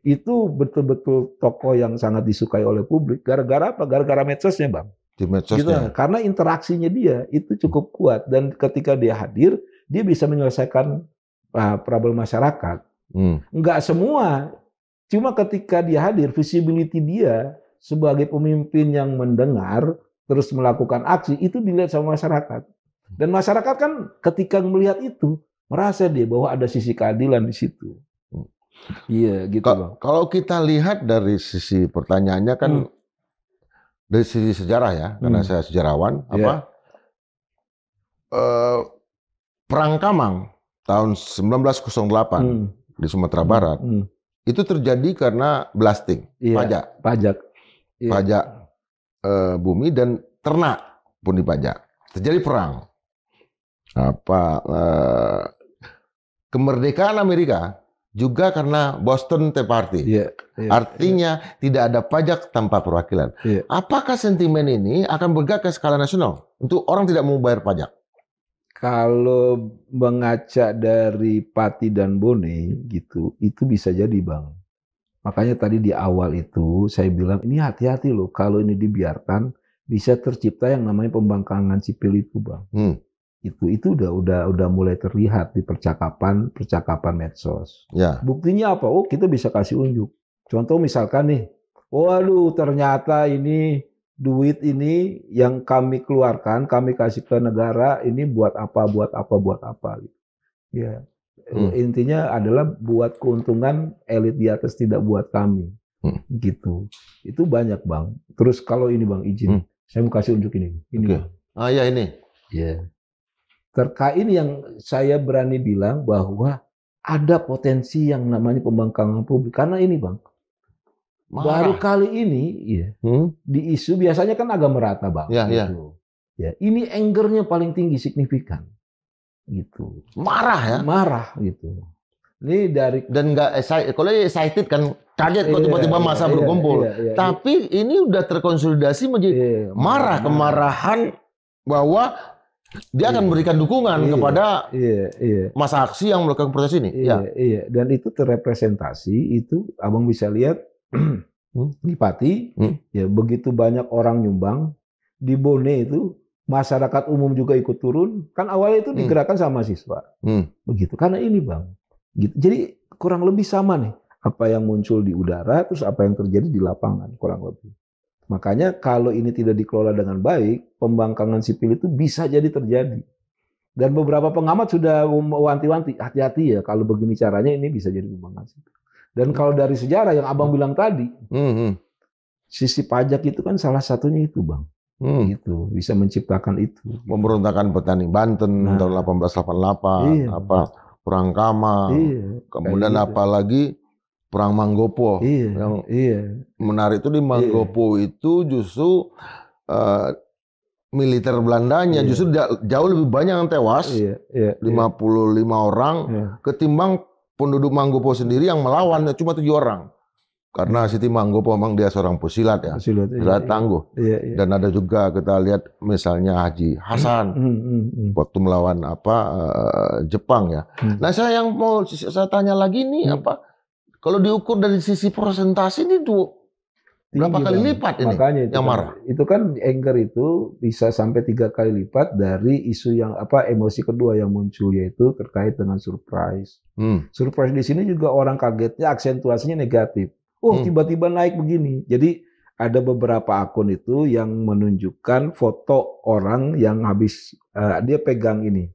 itu betul-betul tokoh yang sangat disukai oleh publik. Gara-gara apa? Gara-gara medsosnya Bang. Di medsosnya. Gitu, karena interaksinya dia itu cukup kuat dan ketika dia hadir dia bisa menyelesaikan problem masyarakat. Enggak semua, cuma ketika dia hadir visibility dia sebagai pemimpin yang mendengar terus melakukan aksi itu dilihat sama masyarakat dan masyarakat kan ketika melihat itu merasa dia bahwa ada sisi keadilan di situ. Iya gitu Bang. Kalau kita lihat dari sisi pertanyaannya kan dari sisi sejarah ya, karena saya sejarawan, Perang Kamang tahun 1908 di Sumatera Barat itu terjadi karena blasting, pajak bumi dan ternak pun dipajak. Terjadi perang. Kemerdekaan Amerika juga karena Boston Tea Party. Artinya tidak ada pajak tanpa perwakilan. Apakah sentimen ini akan bergerak ke skala nasional untuk orang tidak mau bayar pajak? Kalau mengaca dari Pati dan Bone gitu, itu bisa jadi Bang. Makanya tadi di awal itu saya bilang ini hati-hati loh kalau ini dibiarkan bisa tercipta yang namanya pembangkangan sipil itu Bang. Itu udah mulai terlihat di percakapan medsos. Buktinya apa? Oh, kita bisa kasih unjuk. Contoh misalkan nih, waduh ternyata ini duit ini yang kami keluarkan, kami kasih ke negara ini buat apa gitu. Intinya adalah buat keuntungan elit di atas, tidak buat kami. Gitu. Itu banyak Bang. Terus kalau ini Bang izin, saya mau kasih unjuk ini. Bang. Ini. terkait ini yang saya berani bilang bahwa ada potensi yang namanya pembangkangan publik. Karena ini Bang, baru kali ini ya, di isu biasanya kan agak merata Bang. Gitu. Ya, ini angernya paling tinggi, signifikan. Gitu. Marah ya? Marah gitu. Ini dari dan nggak kalau excited kan kaget kok tiba-tiba masa berkumpul. Tapi ini udah terkonsolidasi menjadi marah, kemarahan bahwa dia akan memberikan dukungan kepada masa aksi yang melakukan protes ini. Iya. Dan itu terrepresentasi, itu abang bisa lihat di Pati, ya begitu banyak orang nyumbang, di Bone itu masyarakat umum juga ikut turun. Kan awalnya itu digerakkan sama mahasiswa, begitu. Karena ini Bang. Gitu. Jadi kurang lebih sama nih apa yang muncul di udara, terus apa yang terjadi di lapangan kurang lebih. Makanya kalau ini tidak dikelola dengan baik, pembangkangan sipil itu bisa jadi terjadi. Dan beberapa pengamat sudah wanti-wanti, hati-hati ya kalau begini caranya ini bisa jadi pembangkangan sipil. Dan kalau dari sejarah yang abang bilang tadi, sisi pajak itu kan salah satunya itu Bang. Gitu, bisa menciptakan itu. Pemberontakan petani Banten tahun 1888, Perang Kama, kemudian apalagi Perang Manggopo. Yang menarik itu di Manggopo itu justru militer Belandanya justru jauh lebih banyak yang tewas, 55 orang, ketimbang penduduk Manggopo sendiri yang melawan cuma 7 orang. Karena Siti Manggopo memang dia seorang pesilat ya, pesilat tangguh. Dan ada juga kita lihat misalnya Haji Hasan waktu melawan Jepang ya. Nah saya yang mau saya tanya lagi nih kalau diukur dari sisi persentase ini berapa kali lipat ini? Makanya itu yang marah? Itu kan anger itu bisa sampai 3 kali lipat dari isu yang emosi kedua yang muncul, yaitu terkait dengan surprise. Surprise di sini juga orang kagetnya, aksentuasinya negatif. Tiba-tiba naik begini. Jadi ada beberapa akun itu yang menunjukkan foto orang yang habis dia pegang ini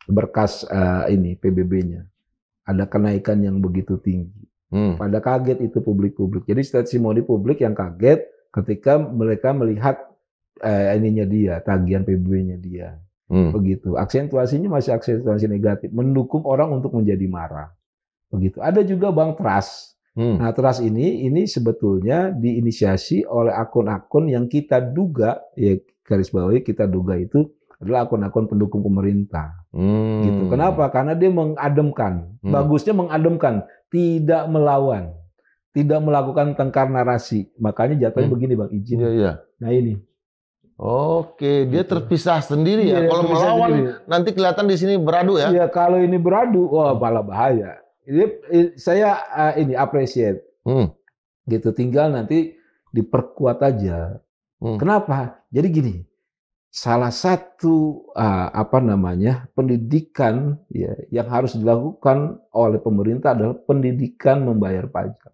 berkas ini PBB-nya. Ada kenaikan yang begitu tinggi. Pada kaget itu publik-publik. Jadi testimoni publik yang kaget ketika mereka melihat ininya dia, tagihan PBB-nya dia. Begitu. Aksentuasinya masih aksentuasi negatif, mendukung orang untuk menjadi marah. Begitu. Ada juga Bang trust. Nah, trust ini sebetulnya diinisiasi oleh akun-akun yang kita duga, ya garis bawahi kita duga itu adalah akun-akun pendukung pemerintah. Gitu. Kenapa? Karena dia mengademkan. Bagusnya mengademkan, tidak melawan, tidak melakukan tengkar narasi. Makanya jatuhnya begini Bang, izin. Nah ini. Oke, dia terpisah sendiri ya. Kalau melawan sendiri, nanti kelihatan di sini beradu ya. Iya, kalau ini beradu, wah malah bahaya. Saya ini appreciate, gitu. Tinggal nanti diperkuat aja. Kenapa? Jadi gini, salah satu pendidikan ya yang harus dilakukan oleh pemerintah adalah pendidikan membayar pajak.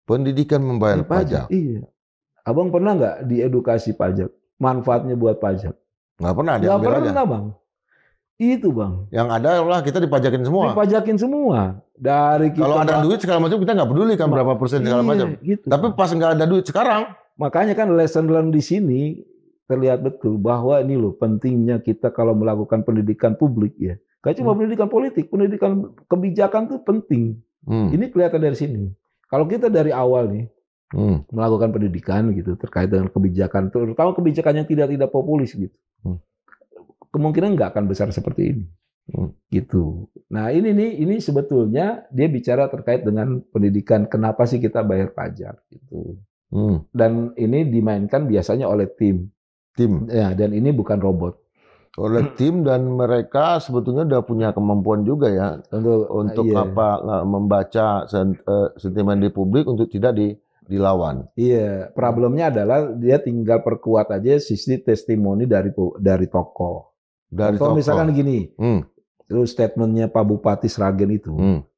Pendidikan membayar pajak. Iya. Abang pernah nggak diedukasi pajak? Manfaatnya buat pajak? Nggak pernah. Nggak pernah Bang. Itu Bang. Yang ada adalah kita dipajakin semua. Dipajakin semua. Dari kita. Kalau ada duit segala macam kita nggak peduli kan berapa persen segala macam. Gitu. Tapi pas nggak ada duit sekarang. Makanya kan lesson learn di sini terlihat betul bahwa ini loh pentingnya kita kalau melakukan pendidikan publik ya. Gak cuma pendidikan politik, pendidikan kebijakan tuh penting. Ini kelihatan dari sini. Kalau kita dari awal nih melakukan pendidikan gitu terkait dengan kebijakan, terutama kebijakan yang tidak populis gitu. Kemungkinan nggak akan besar seperti ini, gitu. Nah ini sebetulnya dia bicara terkait dengan pendidikan. Kenapa sih kita bayar pajak, gitu. Dan ini dimainkan biasanya oleh tim. Ya, dan ini bukan robot. Oleh tim dan mereka sebetulnya udah punya kemampuan juga ya untuk membaca sentimen di publik untuk tidak dilawan. Iya, problemnya adalah dia tinggal perkuat aja sisi testimoni dari tokoh. Contoh misalkan gini, itu statementnya Pak Bupati Sragen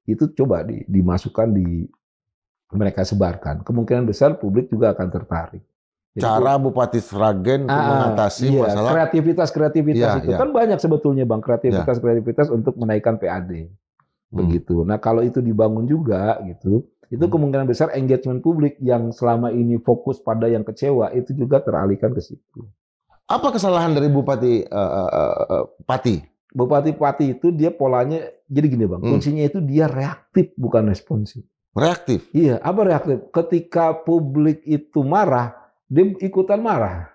itu coba dimasukkan mereka sebarkan. Kemungkinan besar publik juga akan tertarik. Cara Bupati Sragen mengatasi masalah kreativitas itu kan banyak sebetulnya Bang, kreativitas untuk menaikkan PAD. Begitu. Nah, kalau itu dibangun juga gitu, itu kemungkinan besar engagement publik yang selama ini fokus pada yang kecewa itu juga teralihkan ke situ. Apa kesalahan dari Bupati Pati? Bupati Pati itu dia polanya jadi gini Bang, kuncinya itu dia reaktif bukan responsif. Reaktif? Iya, apa reaktif? Ketika publik itu marah, dia ikutan marah.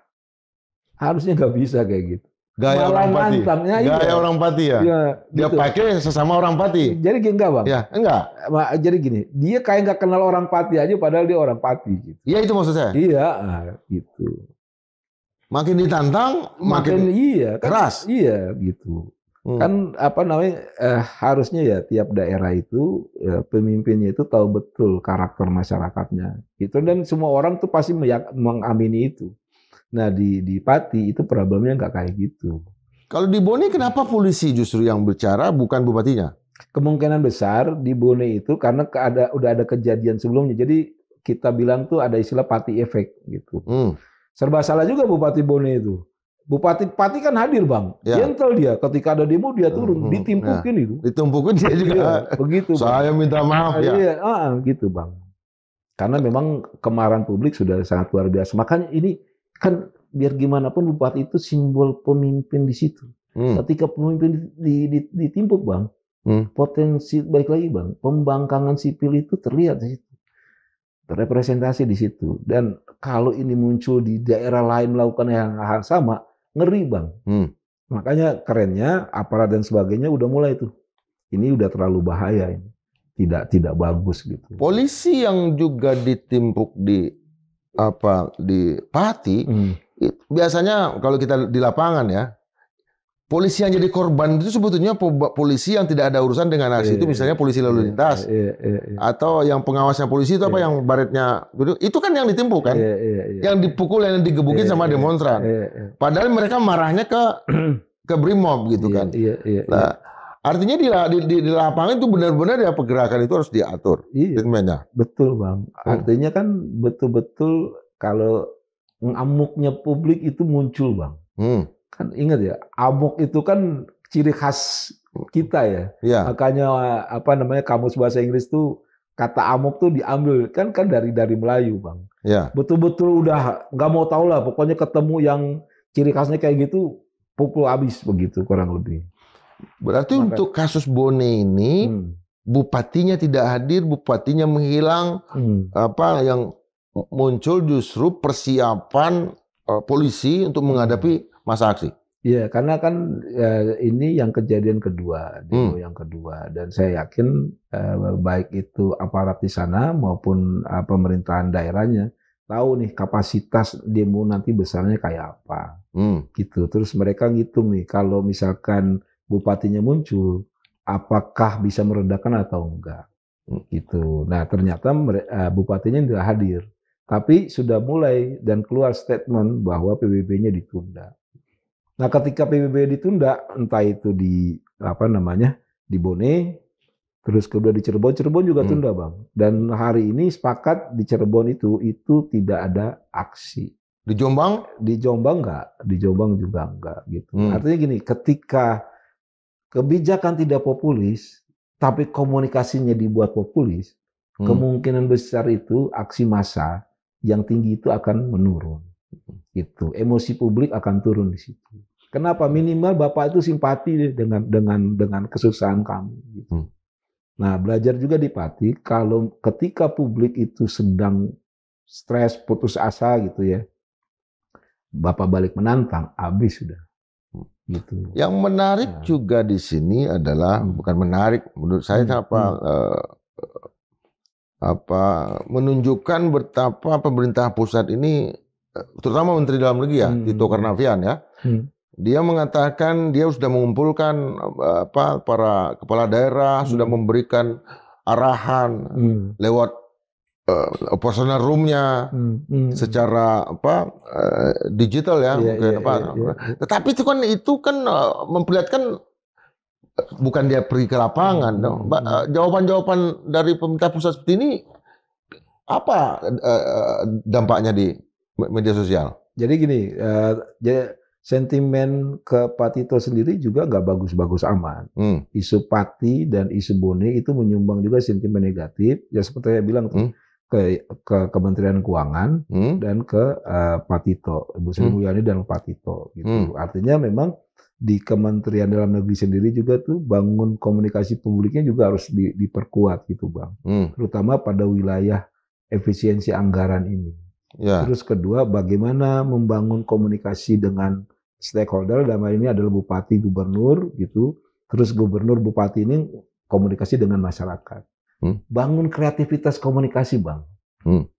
Harusnya nggak bisa kayak gitu. Gaya Malah orang Pati. nantangnya, Gaya iya. orang Pati ya. Iya, dia gitu. pakai sesama orang Pati. Jadi gini enggak Bang? Ya, enggak. Jadi gini, dia kayak nggak kenal orang Pati aja, padahal dia orang Pati. Gitu. Iya itu maksud saya. Iya, gitu. Makin ditantang, makin iya, kan, keras. Iya, gitu. Kan apa namanya? Harusnya ya tiap daerah itu pemimpinnya itu tahu betul karakter masyarakatnya. Gitu, dan semua orang tuh pasti mengamini itu. Nah di Pati itu problemnya nggak kayak gitu. Kalau di Bone kenapa polisi justru yang bicara bukan bupatinya? Kemungkinan besar di Bone itu karena udah ada kejadian sebelumnya. Jadi kita bilang tuh ada istilah Pati efek gitu. Serba salah juga Bupati Bone itu. Bupati Pati kan hadir Bang. Gentle dia. Ketika ada demo dia turun, ditimpukin itu. Ditumpukin dia juga. Iya, begitu. Saya minta maaf ya. Iya, gitu Bang. Karena memang kemarahan publik sudah sangat luar biasa. Makanya ini kan biar gimana pun Bupati itu simbol pemimpin di situ. Ketika pemimpin ditimpuk Bang, potensi baik lagi Bang, pembangkangan sipil itu terlihat di situ. Terrepresentasi di situ. Dan kalau ini muncul di daerah lain melakukan hal sama, ngeri Bang. Makanya kerennya aparat dan sebagainya udah mulai tuh. Ini udah terlalu bahaya ini. Tidak bagus gitu. Polisi yang juga ditimpuk di Pati, biasanya kalau kita di lapangan ya, polisi yang jadi korban itu sebetulnya polisi yang tidak ada urusan dengan aksi itu, misalnya polisi lalu lintas, atau yang pengawasnya polisi itu yang baretnya, itu kan yang ditimpuk kan, yang dipukul, yang digebukin sama demonstran. Padahal mereka marahnya ke Brimob gitu kan. Nah, artinya di lapangan itu benar-benar ya pergerakan itu harus diatur. Iya, betul Bang. Artinya kan betul-betul kalau amuknya publik itu muncul Bang. Kan ingat ya, amuk itu kan ciri khas kita ya. Makanya apa namanya kamus bahasa Inggris tuh kata amuk tuh diambil kan dari Melayu Bang. Betul-betul udah nggak mau tahu lah, pokoknya ketemu yang ciri khasnya kayak gitu pukul habis begitu kurang lebih. Berarti untuk kasus Bone ini bupatinya tidak hadir, bupatinya menghilang, yang muncul justru persiapan polisi untuk menghadapi masa aksi. Iya, karena kan ini yang kejadian kedua, demo yang kedua, dan saya yakin baik itu aparat di sana maupun pemerintahan daerahnya tahu nih kapasitas demo nanti besarnya kayak apa, gitu. Terus mereka ngitung nih kalau misalkan bupatinya muncul, apakah bisa meredakan atau enggak, gitu. Nah ternyata bupatinya tidak hadir, tapi sudah mulai dan keluar statement bahwa PBB-nya ditunda. Nah, ketika PBB ditunda, entah itu di di Bone, terus kedua di Cirebon juga tunda Bang. Dan hari ini sepakat di Cirebon itu tidak ada aksi. Di Jombang? Di Jombang enggak, di Jombang juga enggak gitu. Artinya gini, ketika kebijakan tidak populis, tapi komunikasinya dibuat populis, kemungkinan besar itu aksi massa yang tinggi itu akan menurun. Gitu. Emosi publik akan turun di situ. Kenapa? Minimal Bapak itu simpati dengan kesusahan kami. Gitu. Nah, belajar juga di Pati, kalau ketika publik itu sedang stres, putus asa gitu ya, Bapak balik menantang, habis sudah. Gitu. Yang menarik juga di sini adalah bukan menarik, menurut saya menunjukkan betapa pemerintah pusat ini, terutama Menteri Dalam Negeri ya, Tito Karnavian ya, dia mengatakan dia sudah mengumpulkan para kepala daerah, sudah memberikan arahan lewat personal room-nya secara digital ya, Tetapi itu kan memperlihatkan bukan dia pergi ke lapangan. Jawaban-jawaban dari pemerintah pusat seperti ini apa dampaknya di media sosial? Jadi gini, sentimen ke Pak Tito sendiri juga nggak bagus-bagus amat. Isu Pati dan isu Bone itu menyumbang juga sentimen negatif. Ya seperti saya bilang tuh, ke Kementerian Keuangan dan ke Pak Tito, Ibu Sri Mulyani dan Pak Tito gitu. Artinya memang di Kementerian Dalam Negeri sendiri juga tuh bangun komunikasi publiknya juga harus diperkuat gitu Bang. Terutama pada wilayah efisiensi anggaran ini. Ya. Terus kedua, bagaimana membangun komunikasi dengan stakeholder, dalam hal ini adalah bupati, gubernur gitu. Terus gubernur, bupati ini komunikasi dengan masyarakat. Bangun kreativitas komunikasi, Bang.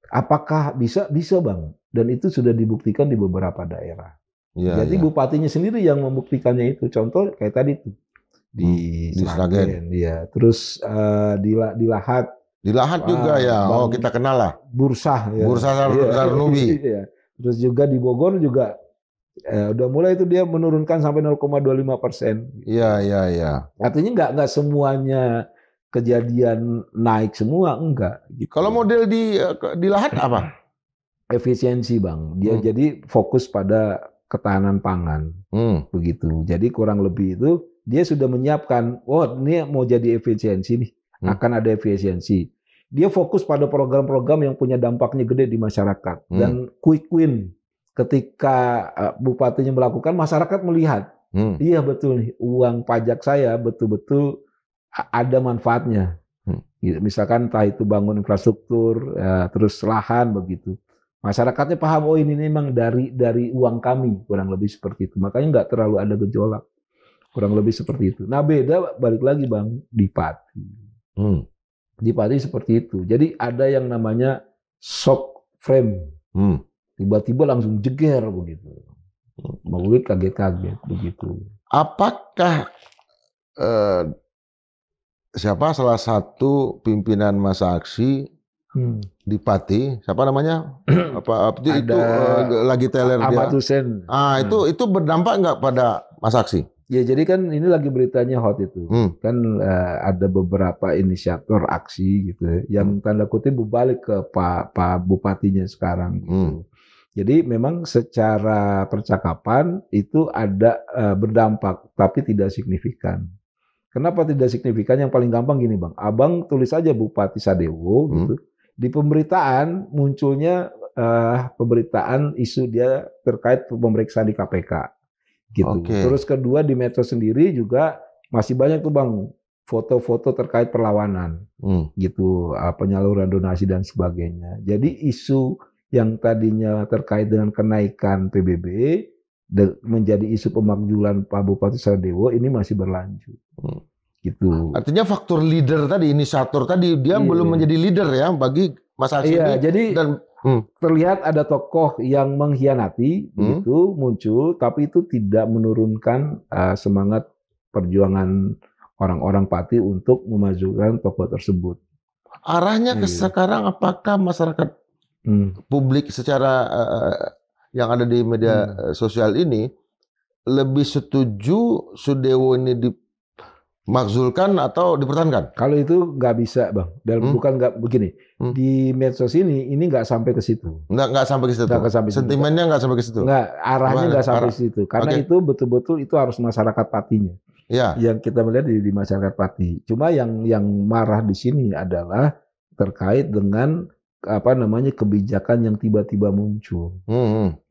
Apakah bisa? Bisa, Bang. Dan itu sudah dibuktikan di beberapa daerah. Ya, jadi bupatinya sendiri yang membuktikannya itu. Contoh kayak tadi tuh di Sragen, ya. Terus di Lahat. Di Lahat juga ya. Oh, kita kenal lah. Bursa. Ya. Bursa Sarnubi. Ya. Terus juga di Bogor juga udah mulai itu dia menurunkan sampai 0,25%. Iya. Artinya nggak semuanya kejadian naik semua, enggak. Gitu. Kalau model di Lahat apa? Efisiensi, Bang. Dia jadi fokus pada ketahanan pangan, begitu. Jadi kurang lebih itu dia sudah menyiapkan, ini mau jadi efisiensi nih, akan ada efisiensi. Dia fokus pada program-program yang punya dampaknya gede di masyarakat dan quick win. Ketika bupatinya melakukan, masyarakat melihat, iya betul nih, uang pajak saya betul-betul ada manfaatnya. Misalkan entah itu bangun infrastruktur, terus lahan begitu. Masyarakatnya paham, ini memang dari uang kami, kurang lebih seperti itu. Makanya nggak terlalu ada gejolak, kurang lebih seperti itu. Nah beda balik lagi Bang di Pati. Di Pati seperti itu. Jadi ada yang namanya shock frame, tiba-tiba langsung jeger begitu. Publik kaget-kaget begitu. Apakah siapa salah satu pimpinan masa aksi di Pati, siapa namanya? Itu lagi teler dia. Ahmad Hussein. Itu berdampak nggak pada masa aksi? Ya jadi kan ini lagi beritanya hot itu. Kan ada beberapa inisiator aksi gitu yang tanda kutip berbalik ke Pak Bupatinya sekarang gitu. Jadi memang secara percakapan itu ada berdampak tapi tidak signifikan. Kenapa tidak signifikan? Yang paling gampang gini Bang. Abang tulis aja Bupati Sadewo gitu. Di pemberitaan munculnya pemberitaan isu dia terkait pemeriksaan di KPK gitu. Terus kedua di medsos sendiri juga masih banyak tuh Bang foto-foto terkait perlawanan gitu, penyaluran donasi dan sebagainya. Jadi isu yang tadinya terkait dengan kenaikan PBB menjadi isu pemakzulan Pak Bupati Sadewo ini masih berlanjut. Gitu. Artinya faktor leader tadi, inisiator tadi, dia belum menjadi leader ya bagi masa aksi ini. Jadi terlihat ada tokoh yang mengkhianati, gitu muncul, tapi itu tidak menurunkan semangat perjuangan orang-orang Pati untuk memajukan tokoh tersebut. Arahnya ke sekarang, apakah masyarakat publik secara yang ada di media sosial ini lebih setuju Sudewo ini dimakzulkan atau dipertahankan? Kalau itu nggak bisa Bang. Dan bukan nggak begini. Di medsos ini nggak sampai ke situ. Nggak sampai ke situ. Sentimennya nggak sampai ke situ. Nggak, arahnya nggak sampai ke situ. Karena itu betul-betul itu harus masyarakat Patinya. Ya. Yang kita melihat di masyarakat Pati. Cuma yang marah di sini adalah terkait dengan kebijakan yang tiba-tiba muncul.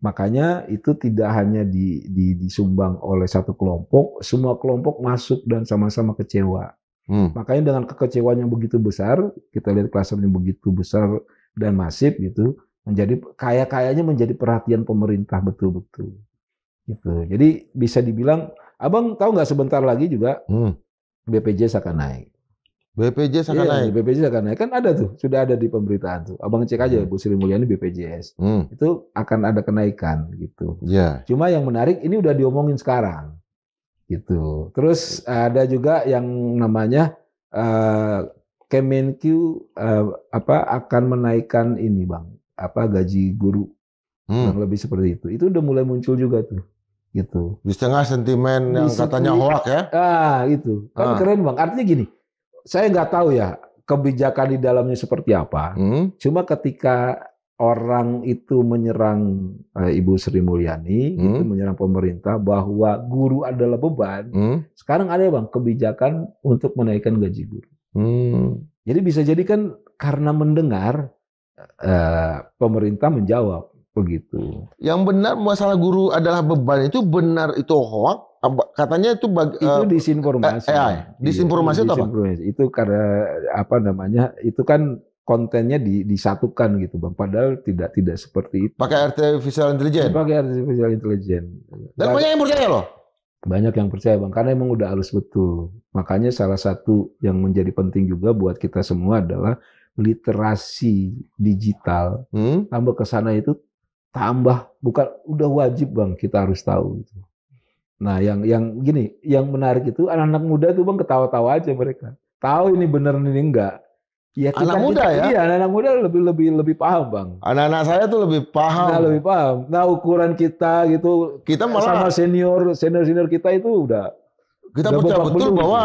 Makanya itu tidak hanya disumbang oleh satu kelompok, semua kelompok masuk dan sama-sama kecewa. Makanya dengan kekecewaan yang begitu besar, kita lihat klasternya begitu besar dan masif gitu, kayaknya menjadi perhatian pemerintah betul-betul. Gitu. Jadi bisa dibilang, Abang tahu nggak sebentar lagi juga BPJS akan naik. BPJS akan naik. BPJS akan naik. Kan ada tuh, sudah ada di pemberitaan tuh. Abang cek aja Bu Sri Mulyani BPJS. Itu akan ada kenaikan gitu. Cuma yang menarik ini udah diomongin sekarang. Gitu. Terus ada juga yang namanya Kemenq akan menaikkan ini Bang, gaji guru. Yang lebih seperti itu. Itu udah mulai muncul juga tuh. Gitu. Di tengah sentimen yang katanya hoak ya. Itu. Kan keren Bang. Artinya gini, saya nggak tahu ya kebijakan di dalamnya seperti apa. Cuma ketika orang itu menyerang Ibu Sri Mulyani, itu menyerang pemerintah bahwa guru adalah beban. Sekarang ada Bang kebijakan untuk menaikkan gaji guru. Jadi bisa jadi kan karena mendengar pemerintah menjawab begitu. Yang benar masalah guru adalah beban itu benar itu hoax. Katanya itu itu disinformasi. Disinformasi itu apa? Itu karena apa namanya? Itu kan kontennya disatukan gitu, Bang. Padahal tidak seperti itu. Pakai artificial intelligence. Pakai artificial intelligence. Dan banyak yang percaya loh. Banyak yang percaya, Bang, karena emang udah halus betul. Makanya salah satu yang menjadi penting juga buat kita semua adalah literasi digital. Tambah ke sana itu tambah, bukan udah wajib, Bang, kita harus tahu itu. Nah, yang gini, yang menarik itu anak-anak muda tuh, Bang, ketawa-tawa aja mereka. Tahu ini bener ini enggak. Ya, anak muda ya? Iya, anak muda lebih paham, Bang. Anak-anak saya tuh lebih paham. Nah, lebih paham. Nah, ukuran kita gitu, kita malah sama senior kita itu udah. Kita percaya betul bahwa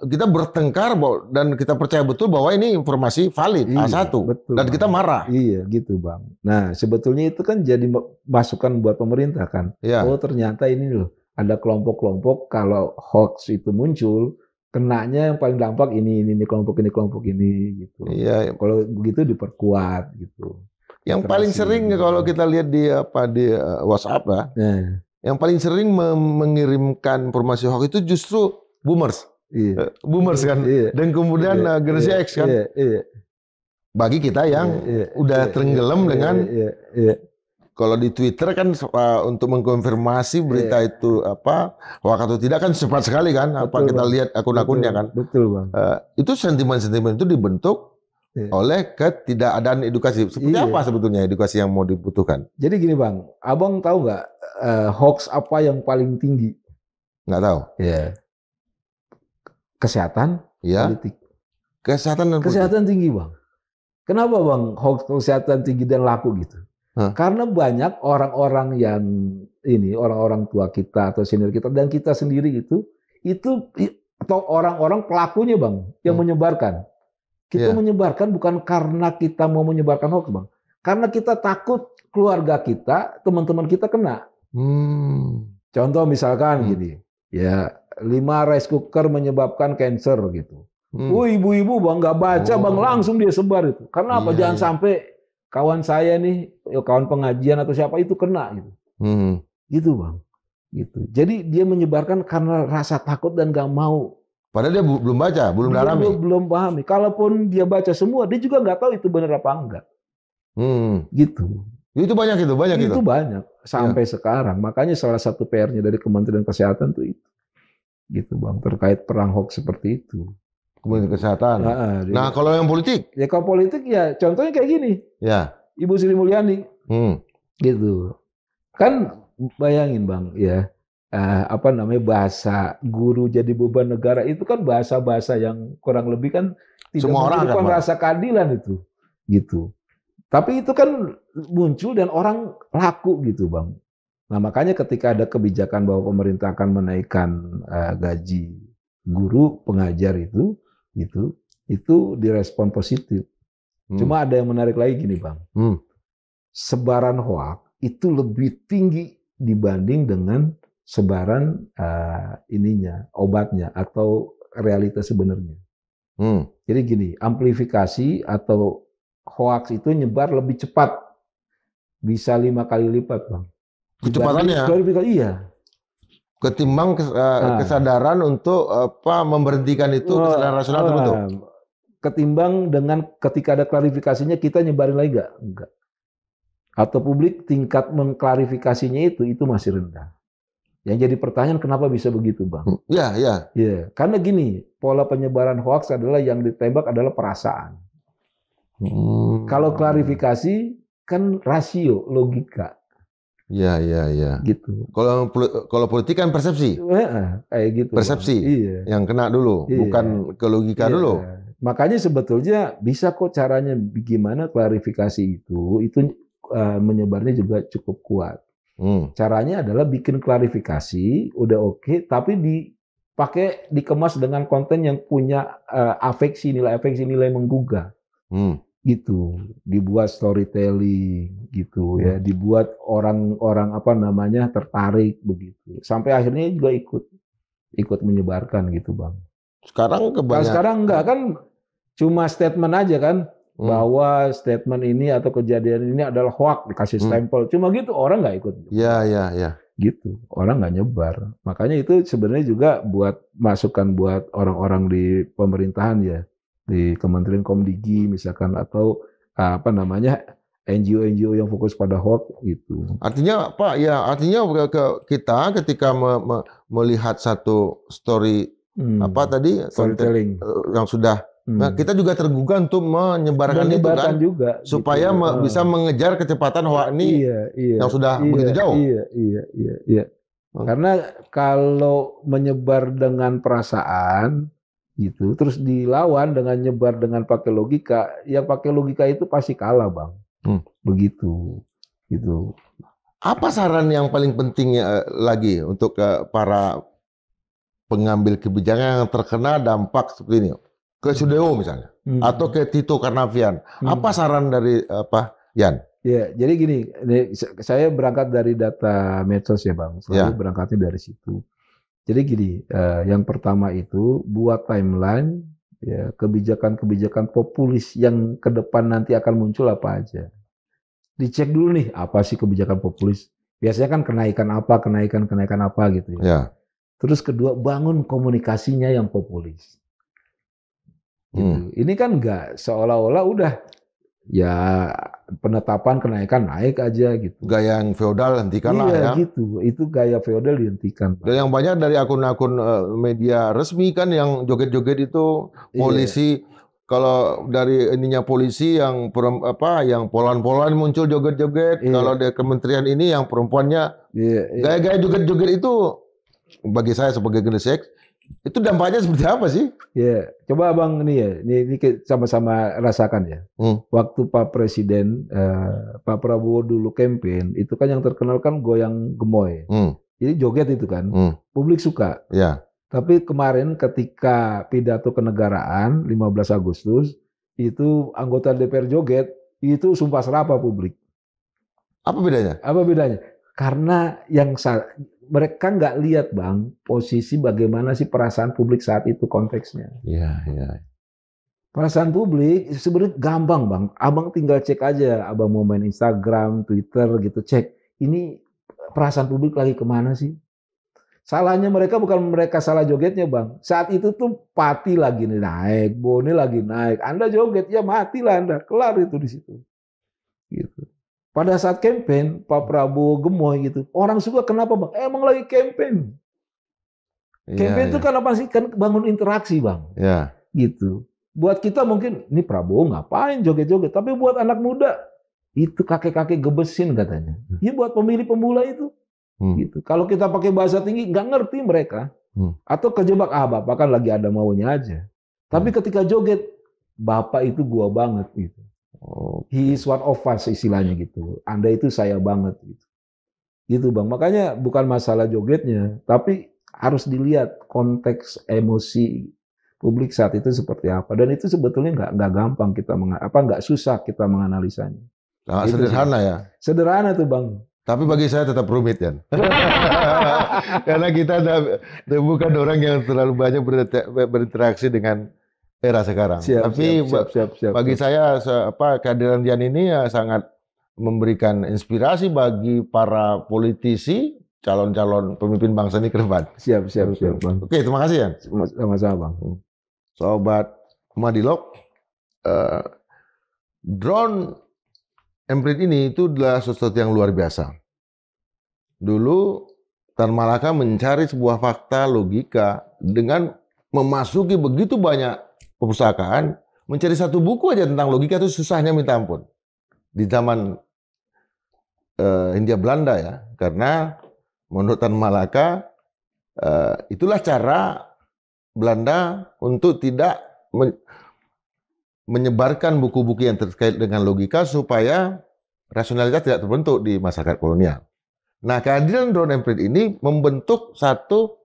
kita bertengkar dan kita percaya betul bahwa ini informasi valid, iya, A1. Betul, dan Bang. Kita marah. Iya, gitu, Bang. Nah, sebetulnya itu kan jadi masukan buat pemerintah kan. Ya. Oh, ternyata ini loh, ada kelompok-kelompok kalau hoax itu muncul, kenanya yang paling dampak ini kelompok ini gitu. Iya. Kalau begitu diperkuat gitu. Yang paling sering kalau kita lihat di WhatsApp ya. Yang paling sering mengirimkan informasi hoax itu justru boomers. Iya. Boomers kan. Iya. Dan kemudian generasi X kan. Iya. Bagi kita yang udah tenggelam dengan kalau di Twitter kan untuk mengkonfirmasi berita itu apa hoax atau tidak kan cepat sekali kan. Betul, apa kita lihat akun-akunnya kan. Betul, Bang. Itu sentimen-sentimen itu dibentuk oleh ketidakadaan edukasi. Seperti apa sebetulnya edukasi yang mau dibutuhkan? Jadi gini, Bang, Abang tahu nggak hoax apa yang paling tinggi? Nggak tahu. Ya. Kesehatan, politik. Kesehatan dan politik. Kesehatan tinggi, Bang. Kenapa, Bang, hoax kesehatan tinggi dan laku gitu? Karena banyak orang-orang yang orang-orang tua kita atau senior kita dan kita sendiri itu atau orang-orang pelakunya, Bang, yang menyebarkan. Kita menyebarkan bukan karena kita mau menyebarkan hoax, Bang. Karena kita takut keluarga kita, teman-teman kita kena. Contoh misalkan gini, ya 5 rice cooker menyebabkan cancer gitu. Ibu-ibu, Bang, nggak baca, Bang, langsung dia sebar itu. Karena apa? Jangan sampai kawan saya nih, kawan pengajian atau siapa itu kena gitu. Gitu, Bang. Gitu. Jadi dia menyebarkan karena rasa takut dan nggak mau. Padahal dia belum baca, belum dalami. Belum pahami. Kalaupun dia baca semua, dia juga nggak tahu itu benar apa enggak. Gitu. Itu banyak itu. Itu banyak sampai sekarang. Makanya salah satu PR-nya dari Kementerian Kesehatan itu. Gitu, Bang, terkait perang hoax seperti itu. Kementerian Kesehatan. Nah, kalau yang politik? Ya kalau politik ya contohnya kayak gini. Ya. Ibu Sri Mulyani. Gitu. Kan bayangin, Bang, ya. Bahasa guru jadi beban negara itu kan bahasa-bahasa yang kurang lebih kan tidak menunjukkan rasa keadilan itu, gitu. Tapi itu kan muncul dan orang laku gitu, Bang. Nah, makanya ketika ada kebijakan bahwa pemerintah akan menaikkan gaji guru pengajar itu direspon positif. Cuma ada yang menarik lagi gini, Bang. Sebaran hoax itu lebih tinggi dibanding dengan sebaran obatnya atau realitas sebenarnya. Jadi gini, amplifikasi atau hoax itu nyebar lebih cepat, bisa 5 kali lipat, Bang. Kecepatannya? Iya. Ketimbang kesadaran untuk memberhentikan itu kesadaran rasional terbentuk. Ketimbang dengan ketika ada klarifikasinya kita nyebarin lagi enggak. Atau publik tingkat mengklarifikasinya itu masih rendah. Yang jadi pertanyaan kenapa bisa begitu, Bang? Iya. Karena gini, pola penyebaran hoax adalah yang ditembak adalah perasaan. Kalau klarifikasi kan rasio, logika. Iya. Gitu. Kalau politik kan persepsi. Kayak gitu. Persepsi. Iya. Yang kena dulu, bukan ke logika dulu. Makanya sebetulnya bisa kok caranya gimana klarifikasi itu menyebarnya juga cukup kuat. Caranya adalah bikin klarifikasi, udah oke, tapi dikemas dengan konten yang punya nilai afeksi, nilai menggugah. Gitu, dibuat storytelling gitu ya, dibuat orang-orang tertarik begitu. Sampai akhirnya juga ikut menyebarkan gitu, Bang. Sekarang Sekarang enggak kan cuma statement aja kan. bahwa statement ini atau kejadian ini adalah hoax, dikasih stempel. Cuma gitu orang nggak ikut. Iya. Gitu, orang nggak nyebar. Makanya itu sebenarnya juga buat masukan buat orang-orang di pemerintahan ya, di Kementerian Komdigi misalkan, atau apa namanya, NGO yang fokus pada hoax gitu. Artinya Pak, ya artinya kita ketika melihat satu story apa tadi storytelling yang sudah, nah, kita juga tergugah untuk menyebarkan itu kan, juga, supaya gitu. Bisa mengejar kecepatan hoax ini yang sudah begitu jauh. Iya. Karena kalau menyebar dengan perasaan gitu, terus dilawan dengan nyebar dengan pakai logika, yang pakai logika itu pasti kalah, Bang. Begitu, gitu. Apa saran yang paling penting lagi untuk para pengambil kebijakan yang terkena dampak seperti ini, ke Sudeo misalnya, atau ke Tito Karnavian? Apa saran dari Yan? Ya, jadi gini, saya berangkat dari data medsos ya, Bang. Selalu berangkatnya dari situ. Jadi gini, yang pertama itu buat timeline ya, kebijakan-kebijakan populis yang ke depan nanti akan muncul apa aja. Dicek dulu nih, apa sih kebijakan populis? Biasanya kan kenaikan apa gitu ya. Ya. Terus kedua, bangun komunikasinya yang populis. Gitu. Ini kan enggak seolah-olah udah ya penetapan kenaikan naik aja gitu. Gaya yang feodal hentikanlah ya. Gitu. Itu gaya feodal dihentikan. Dan yang banyak dari akun-akun media resmi kan yang joget-joget itu polisi. Kalau dari ininya polisi yang yang polan-polan muncul joget-joget, kalau dari kementerian ini yang perempuannya gaya-gaya joget-joget itu, bagi saya sebagai generasi X, itu dampaknya seperti apa sih? Ya, coba Abang ini sama-sama rasakan ya. Waktu Pak Presiden Pak Prabowo dulu campaign, itu kan yang terkenal kan goyang gemoy. Jadi joget itu kan, publik suka. Ya. Tapi kemarin ketika pidato kenegaraan 15 Agustus, itu anggota DPR joget, itu sumpah serapah publik. Apa bedanya? Karena mereka nggak lihat, Bang, posisi bagaimana sih perasaan publik saat itu konteksnya. Iya. Perasaan publik sebenarnya gampang, Bang. Abang tinggal cek aja, Abang mau main Instagram, Twitter gitu, cek. Ini perasaan publik lagi kemana sih? Salahnya mereka bukan mereka salah jogetnya, Bang. Saat itu tuh Pati lagi naik, Boni lagi naik. Anda joget, ya matilah Anda. Kelar itu di situ. Gitu. Pada saat campaign, Pak Prabowo gemoy gitu. Orang suka kenapa, Bang? Emang lagi campaign. Campaign itu kan apa sih? Kan bangun interaksi, Bang. Ya. Gitu. Buat kita mungkin, ini Prabowo ngapain joget-joget. Tapi buat anak muda, itu kakek-kakek gebesin katanya. Ya buat pemilih pemula itu. Gitu. Kalau kita pakai bahasa tinggi, nggak ngerti mereka. Atau kejebak, Bapak kan lagi ada maunya aja. Tapi ketika joget, Bapak itu gua banget gitu. He is one of us istilahnya gitu. Anda itu saya banget gitu. Gitu, Bang. Makanya bukan masalah jogetnya, tapi harus dilihat konteks emosi publik saat itu seperti apa. Dan itu sebetulnya nggak gampang kita nggak susah kita menganalisanya. Sangat sederhana ya. Sederhana tuh, Bang. Tapi bagi saya tetap rumit kan. Karena kita bukan orang yang terlalu banyak berinteraksi dengan era sekarang. Tapi bagi saya kehadiran Dian ini ya sangat memberikan inspirasi bagi para politisi, calon-calon pemimpin bangsa ini ke depan. Siap, Bang. Oke, terima kasih ya. Sama-sama, Bang. Sobat Madilog, drone Emprit ini itu adalah sesuatu yang luar biasa. Dulu Tan Malaka mencari sebuah fakta logika dengan memasuki begitu banyak perpustakaan, mencari satu buku aja tentang logika itu susahnya minta ampun. Di zaman Hindia Belanda ya, karena menurut Tan Malaka itulah cara Belanda untuk tidak menyebarkan buku-buku yang terkait dengan logika supaya rasionalitas tidak terbentuk di masyarakat kolonial. Nah, kehadiran drone Emprit ini membentuk satu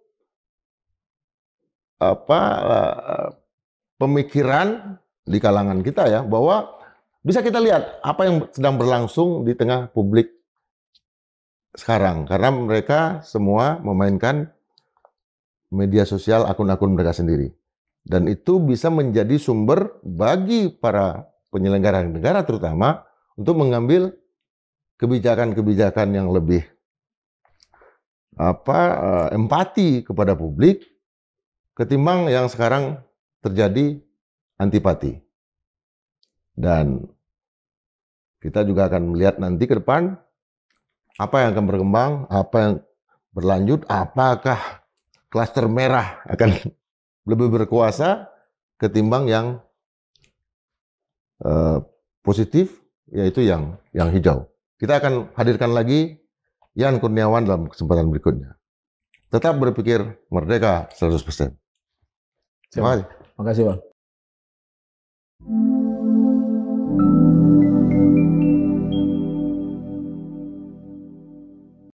pemikiran di kalangan kita ya, bahwa bisa kita lihat apa yang sedang berlangsung di tengah publik sekarang, karena mereka semua memainkan media sosial akun-akun mereka sendiri. Dan itu bisa menjadi sumber bagi para penyelenggara negara terutama untuk mengambil kebijakan-kebijakan yang lebih empati kepada publik ketimbang yang sekarang terjadi antipati. Dan kita juga akan melihat nanti ke depan apa yang akan berkembang, apa yang berlanjut, apakah klaster merah akan lebih berkuasa ketimbang yang positif, yaitu yang hijau. Kita akan hadirkan lagi Yan Kurniawan dalam kesempatan berikutnya. Tetap berpikir merdeka 100%. Terima kasih. Terima kasih, Bang.